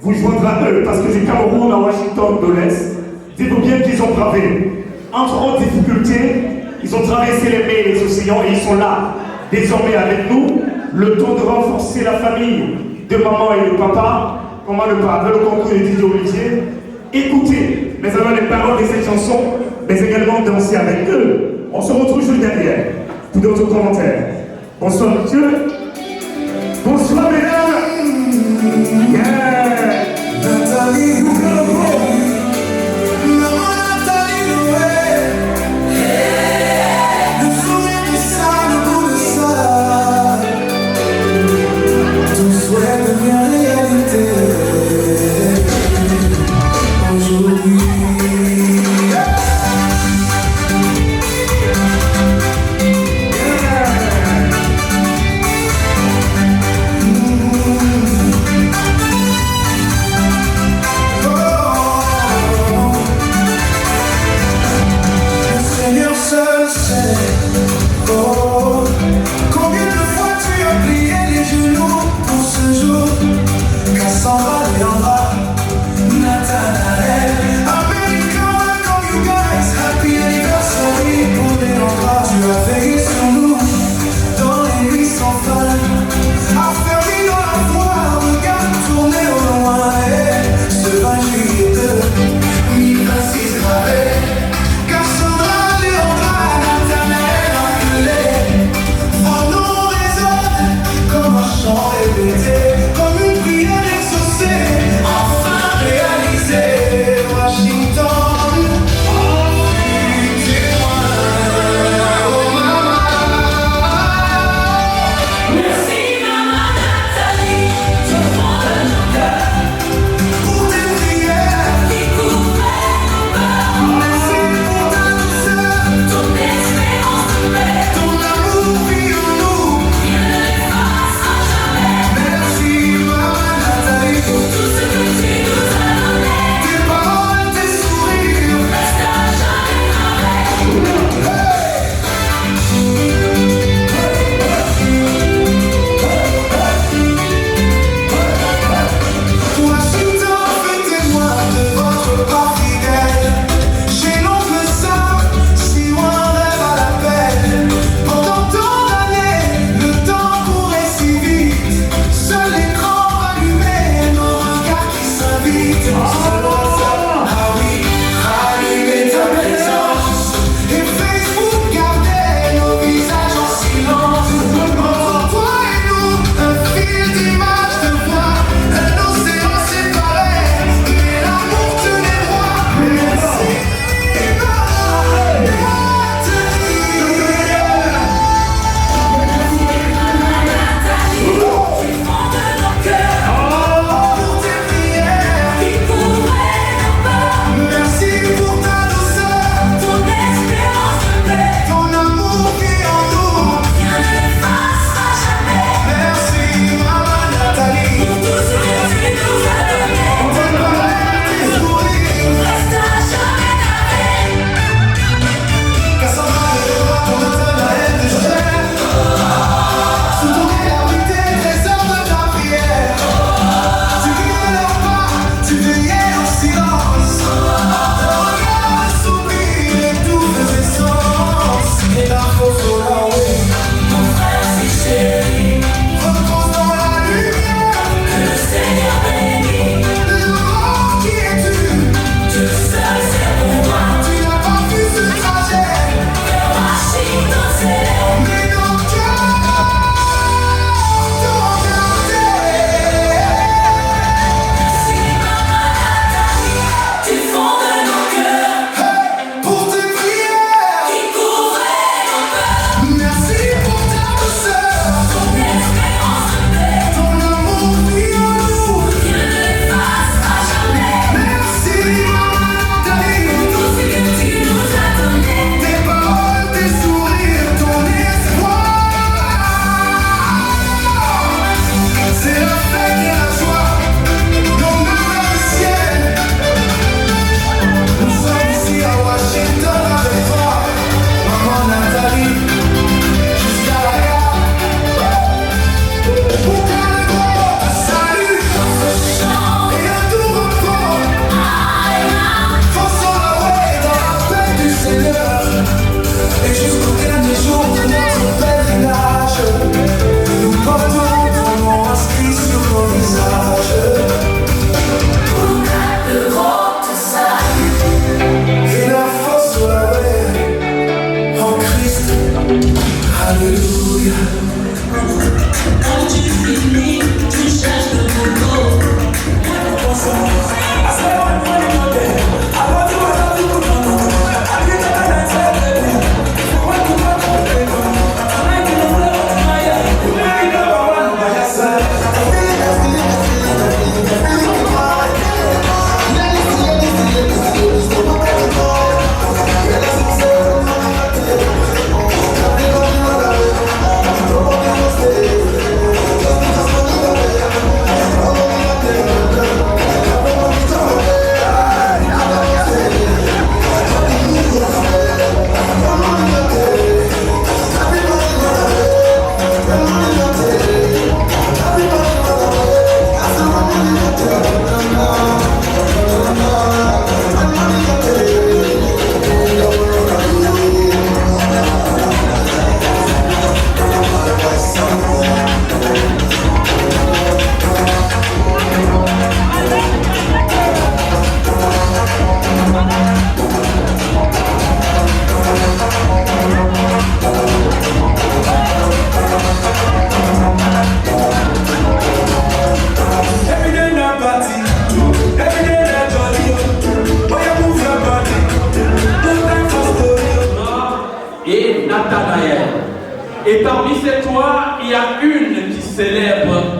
[SPEAKER 9] vous joindre à eux, parce que du Cameroun à Washington de l'Est, dites-vous bien qu'ils ont bravé. Entre autres difficultés, ils ont traversé les mers et les océans et ils sont là, désormais avec nous, le temps de renforcer la famille de maman et de papa, comment ne pas, avec le concours de Didier Olivier. Écoutez, mais alors les paroles de cette chanson, mais également danser avec eux. On se retrouve juste derrière pour d'autres commentaires. Bonsoir monsieur. Bonsoir mesdames. Yeah. Nathalie le sourire de ça, le goût de ça. Ton souhait devient réalité. Aujourd'hui.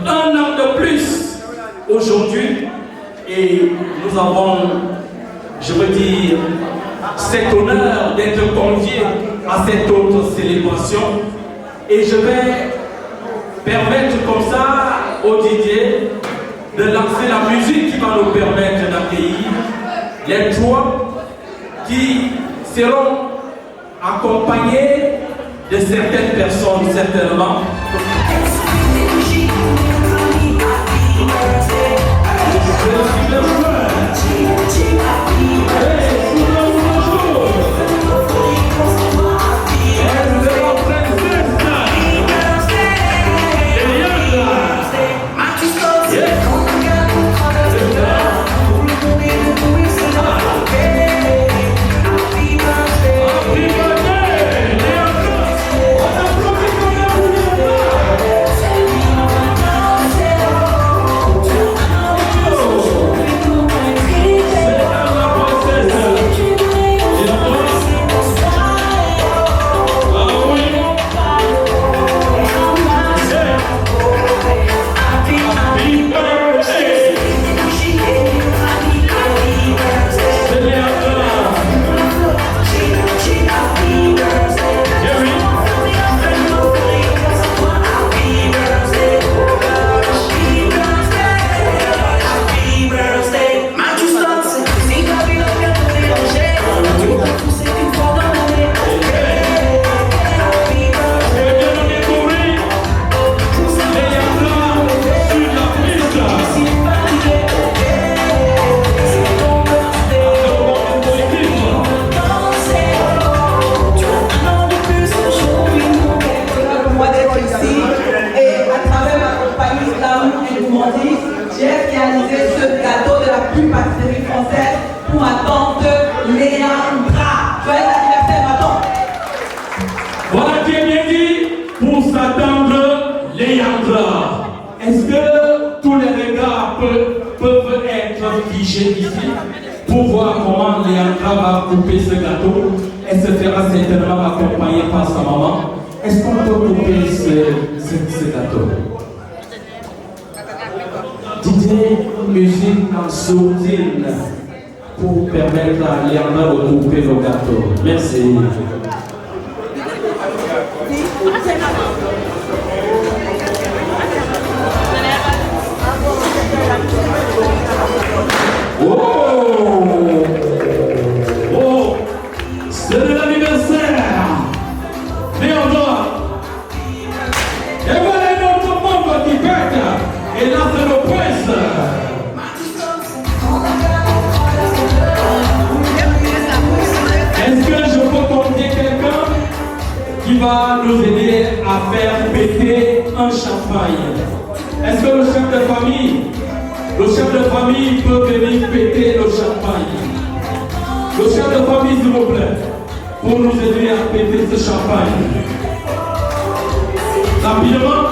[SPEAKER 1] un an de plus aujourd'hui et nous avons, je veux dire, cet honneur d'être conviés à cette autre célébration. Et je vais permettre comme ça au Didier de lancer la musique qui va nous permettre d'accueillir les trois qui seront accompagnés de certaines personnes certainement.
[SPEAKER 7] J'ai réalisé ce gâteau de la plus pâtisserie française pour ma tante Léandra. Joyeux anniversaire, ma tante.
[SPEAKER 1] Voilà qui est bien dit pour sa tante Léandra. Est-ce que tous les regards peuvent être figés ici pour voir comment Léandra va couper ce gâteau? Elle se fera certainement accompagner par sa maman. Est-ce qu'on peut couper ce gâteau? Didier, musique en sourdine pour permettre à Léandra de couper le gâteau. Merci. Oh! Oh! C'est de l'anniversaire! Léandra! Et voilà notre membre qui pète! Et là, c'est le prince! Est-ce que je peux convier quelqu'un qui va nous aider à faire péter un champagne? Est-ce que le chef de famille peut venir péter le champagne? Le chef de famille, s'il vous plaît, pour nous aider à péter ce champagne. Rapidement,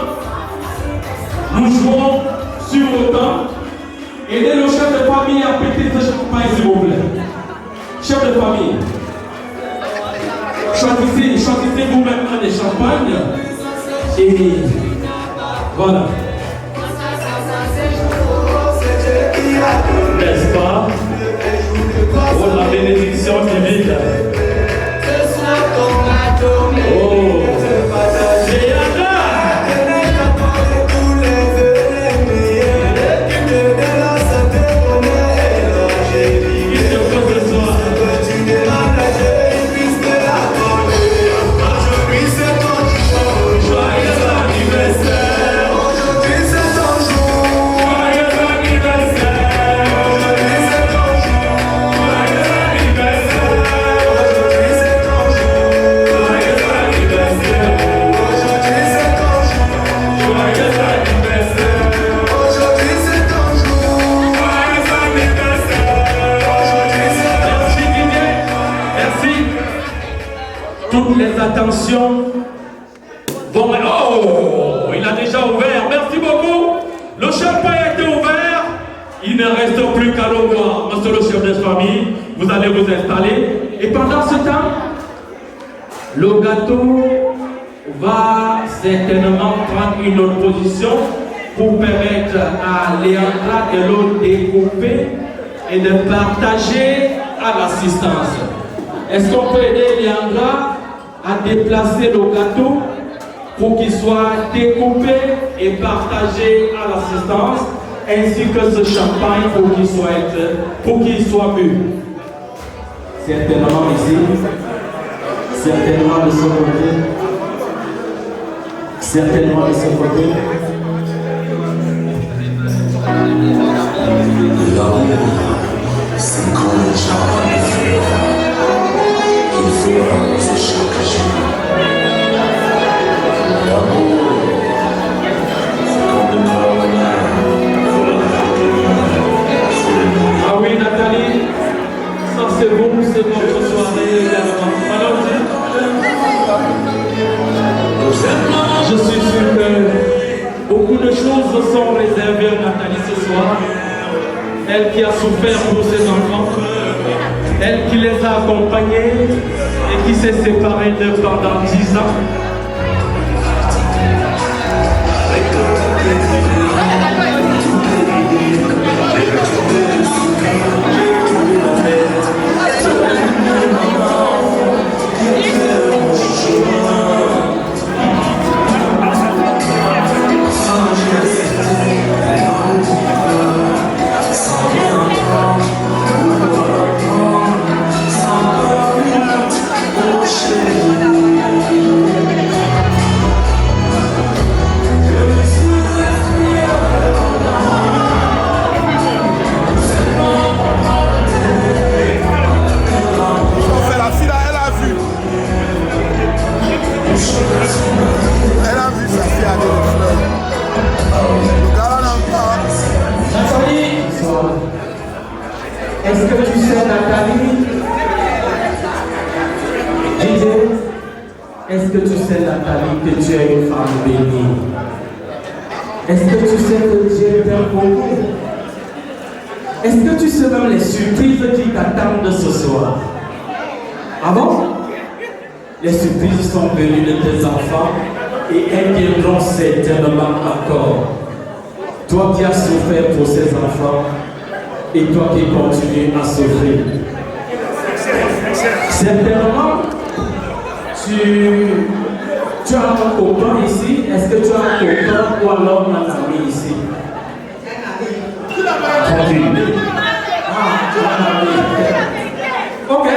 [SPEAKER 1] nous jouons sur le temps. Aidez le chef de famille à péter ce champagne, s'il vous plaît. Chef de famille, choisissez vous-même un des champagnes. Et voilà. N'est-ce pas? Oh, la bénédiction divine. Oh, les attentions vont... Oh, il a déjà ouvert. Merci beaucoup. Le champagne a été ouvert. Il ne reste plus qu'à le boire. Monsieur le chef de famille, vous allez vous installer. Et pendant ce temps, le gâteau va certainement prendre une autre position pour permettre à Leandra de l'eau découper et de partager à l'assistance. Est-ce qu'on peut aider Leandra à déplacer le gâteau pour qu'il soit découpé et partagé à l'assistance, ainsi que ce champagne pour qu'il soit bu? Certainement ici, certainement de ce côté, certainement de ce côté.
[SPEAKER 16] L'amour, c'est quand le champagne est il faut avancer chaque jour. L'amour, c'est comme le cœur.
[SPEAKER 1] Ah oui, Nathalie, ça c'est bon, c'est notre soirée également. Je suis sûr que beaucoup de choses sont réservées à Nathalie ce soir. Elle qui a souffert pour ses enfants, elle qui les a accompagnés et qui s'est séparée d'eux pendant 10 ans. Est-ce que tu sais, Nathalie? Didier, est-ce que tu sais, Nathalie, que tu es une femme bénie? Est-ce que tu sais que Dieu t'aime beaucoup? Est-ce que tu sais même les surprises qui t'attendent ce soir? Ah bon? Les surprises sont venues de tes enfants et elles viendront certainement encore. Toi qui as souffert pour ces enfants, et toi qui continues à souffrir. Certainement, tu as un copain ici. Est-ce que tu as un copain ou alors un ami ici? Ah, tu as un ami. Ok.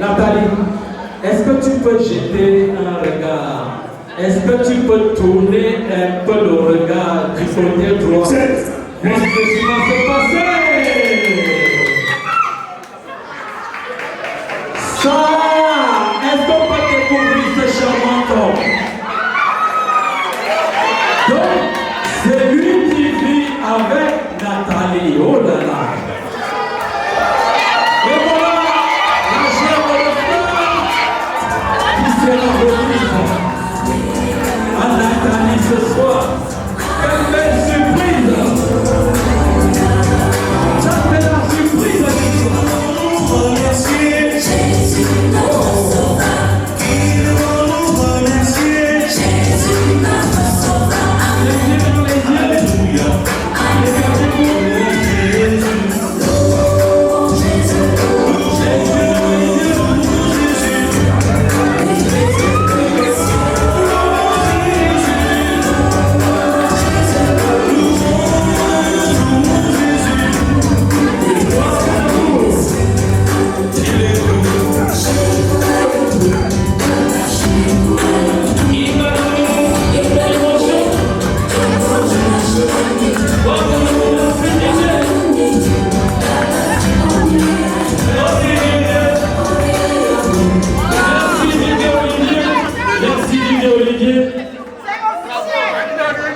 [SPEAKER 1] Nathalie, est-ce que tu peux jeter un regard? Est-ce que tu peux tourner un peu le regard du côté droit? Qu'est-ce qui va se passer? Ça, est-ce qu'on peut découvrir ce charmant homme? Donc, c'est lui qui vit avec Nathalie. Oh là là! Et voilà la gerbe de fleurs qui sera remise à Nathalie ce soir. Quelle belle surprise! Ça fait la surprise à l'histoire. Remercier Jésus, notre sauveur. Il va nous remercier Jésus, notre sauveur. Alléluia. Alléluia.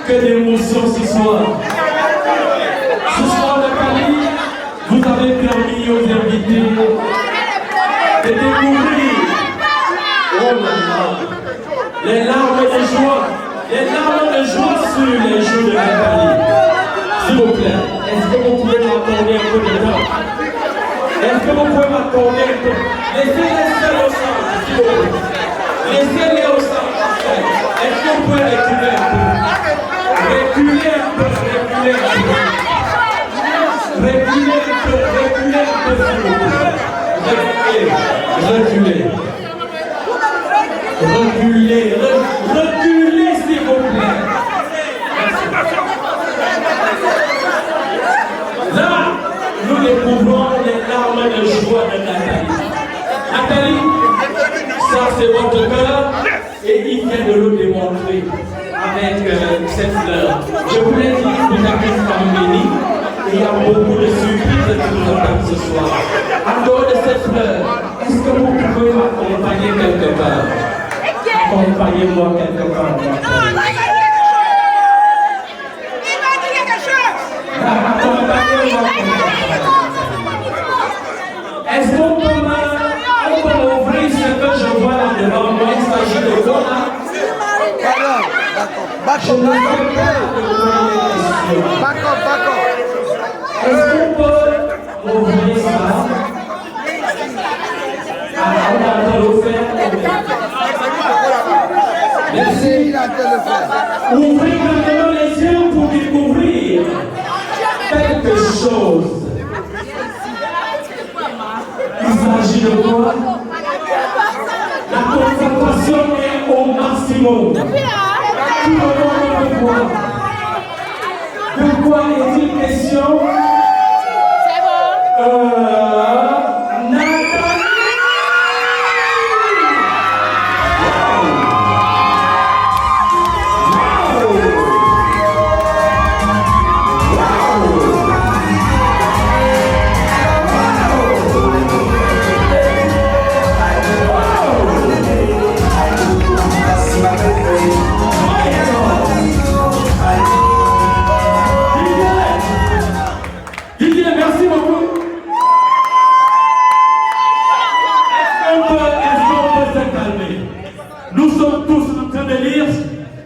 [SPEAKER 1] Que d'émotion ce soir. Ce soir, Nathalie, vous avez permis aux invités de découvrir les larmes de joie sur les joues de Nathalie. S'il vous plaît, est-ce que vous pouvez m'accorder un peu de temps? Est-ce que vous pouvez m'accorder un peu? Laissez-les au centre, s'il vous plaît. Laissez-les au centre. Est-ce qu'on peut reculer un peu? Reculer un peu, reculer un peu. Reculer un peu, reculer s'il vous plaît. Là, nous découvrons les larmes de joie de Nathalie. Nathalie, ça c'est votre cœur et il vient de le démontrer avec cette fleur. Je voulais dire que vous avez une femme bénie et il y a beaucoup de surprises qui nous attendent ce soir. En dehors de cette fleur, est-ce que vous pouvez m'accompagner quelque part? Accompagnez-moi quelque part. Est-ce qu'on peut m'ouvrir ce que je vois là devant moi? Il s'agit de quoi là? Je ne sais pas de est-ce qu'on peut m'ouvrir ça? On va le faire. Merci. Ouvrez maintenant les yeux pour découvrir quelque chose. Il s'agit de quoi? La concentration est au maximum. Tout le monde peut voir. De quoi est-il question? C'est bon.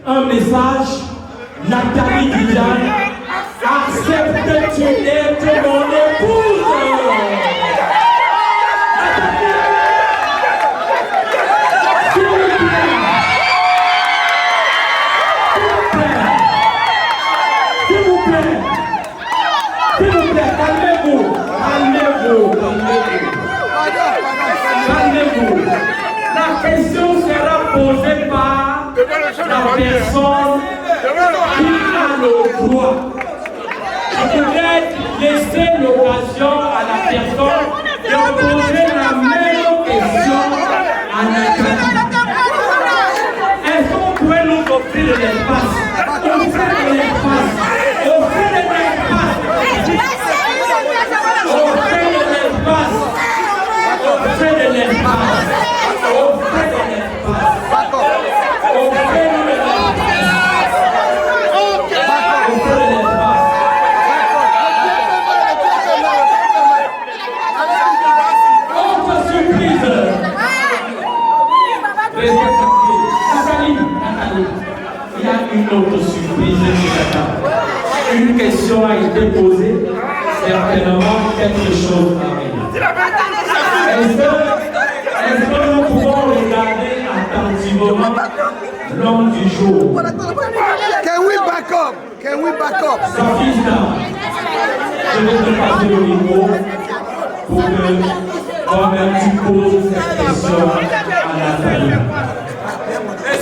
[SPEAKER 1] Un message, Nathalie Didiane, acceptes-tu d'être mon épouse? S'il vous plaît, calmez-vous. La question sera posée par la personne qui a le droit. Je voudrais laisser l'occasion à la personne de poser la même question à Nathalie. Est-ce qu'on pourrait nous offrir de l'espace? Offrir de l'espace. Offrir de l'espace. Offrir de l'espace. Offrir de l'espace. Une autre surprise qui t'attend. Une question a été posée, certainement quelque chose arrive. Est-ce que nous pouvons regarder attentivement l'homme du jour?
[SPEAKER 3] Can we back up? Can we back up?
[SPEAKER 1] Safista, je vais te passer le micro pour que toi-même tu poses cette question à Nathalie.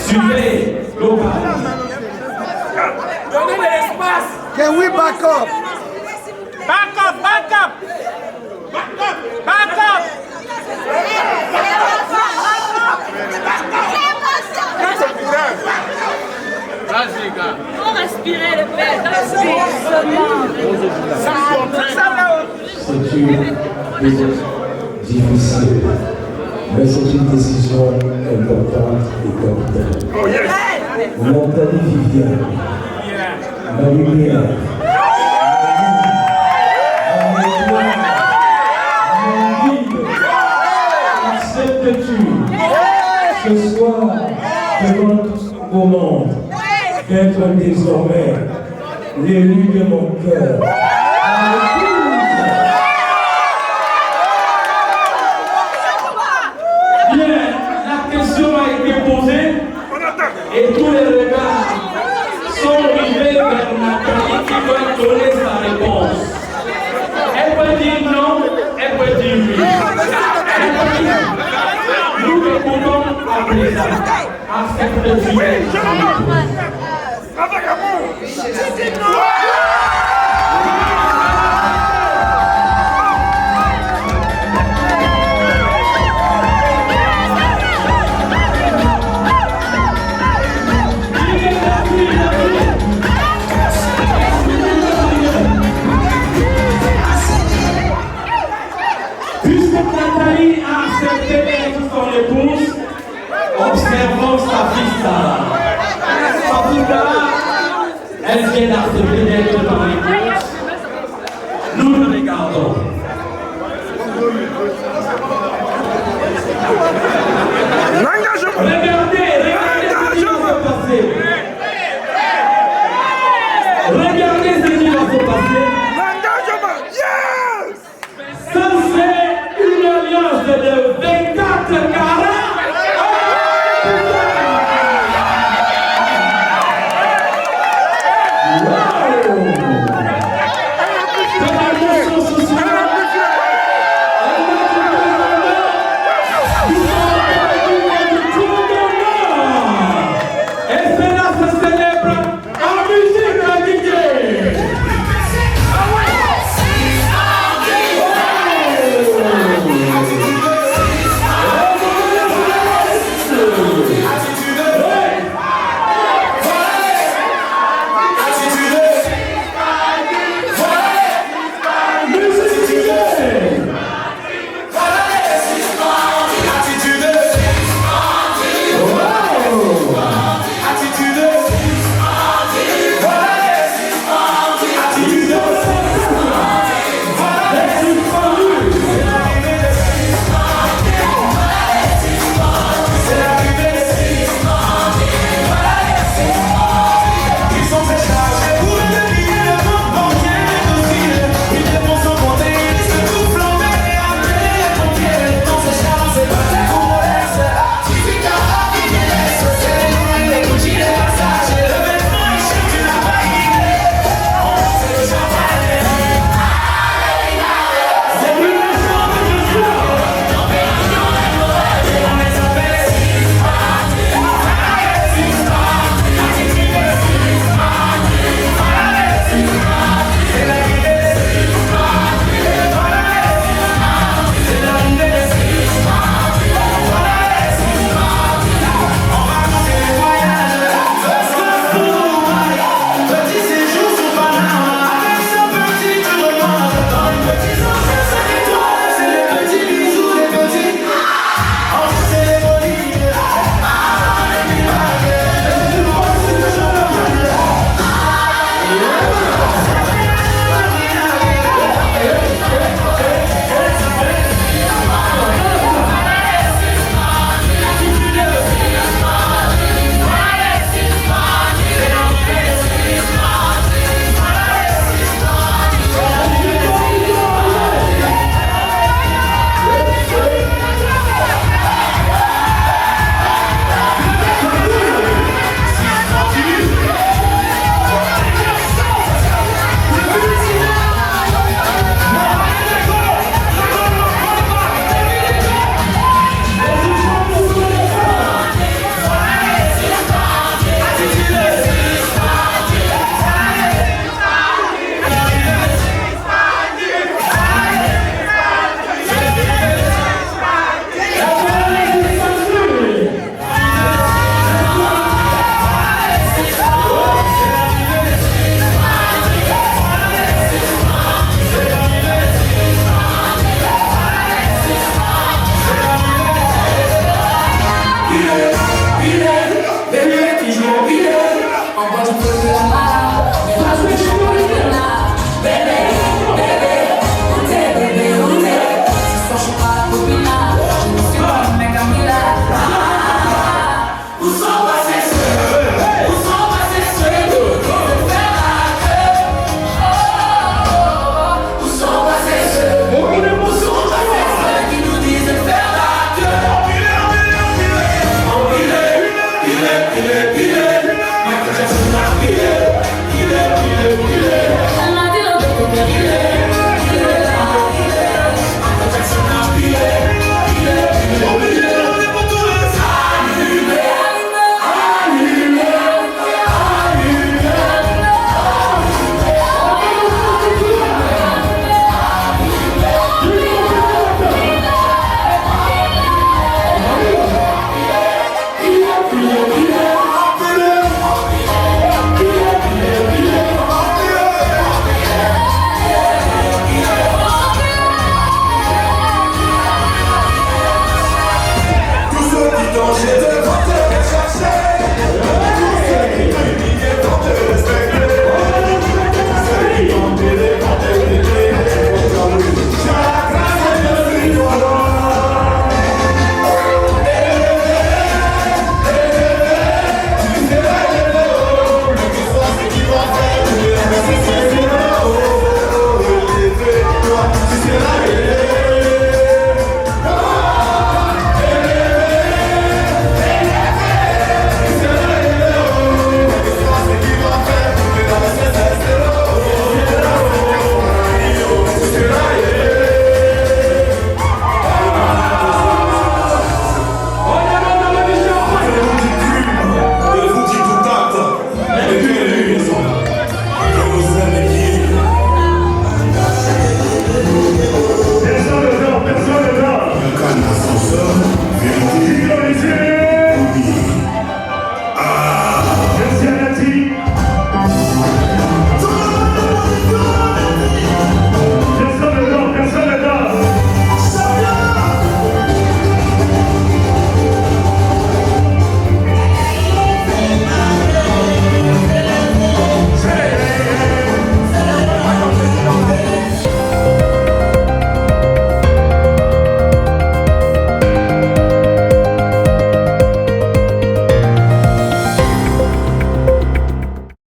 [SPEAKER 1] Suivez local.
[SPEAKER 9] Donnez de l'espace.
[SPEAKER 3] Can we back up?
[SPEAKER 9] Back up, back up. Back up, back up. Vas-y, gars.
[SPEAKER 5] On respirait le père, respire seulement.
[SPEAKER 17] C'est une décision difficile, mais c'est une décision importante et capitale. Nathalie Viviane, la lumière, mon guide, acceptes-tu ce soir devant tout au monde d'être désormais l'élu de mon cœur?
[SPEAKER 1] Bien, la question a été posée et
[SPEAKER 17] vais vers Nathalie qui va donner sa réponse. Elle peut dire non, elle peut dire oui. Elle peut dire, nous répondons à présent à cette Nathalie a accepté d'être son épouse, observons sa fille Sarah. Sarah, elle vient d'accepter d'être son épouse. Nous le regardons. Regardez ce qui va se passer. Regardez ce qui va se passer. Ça, c'est une alliance de 24 carats. Wow.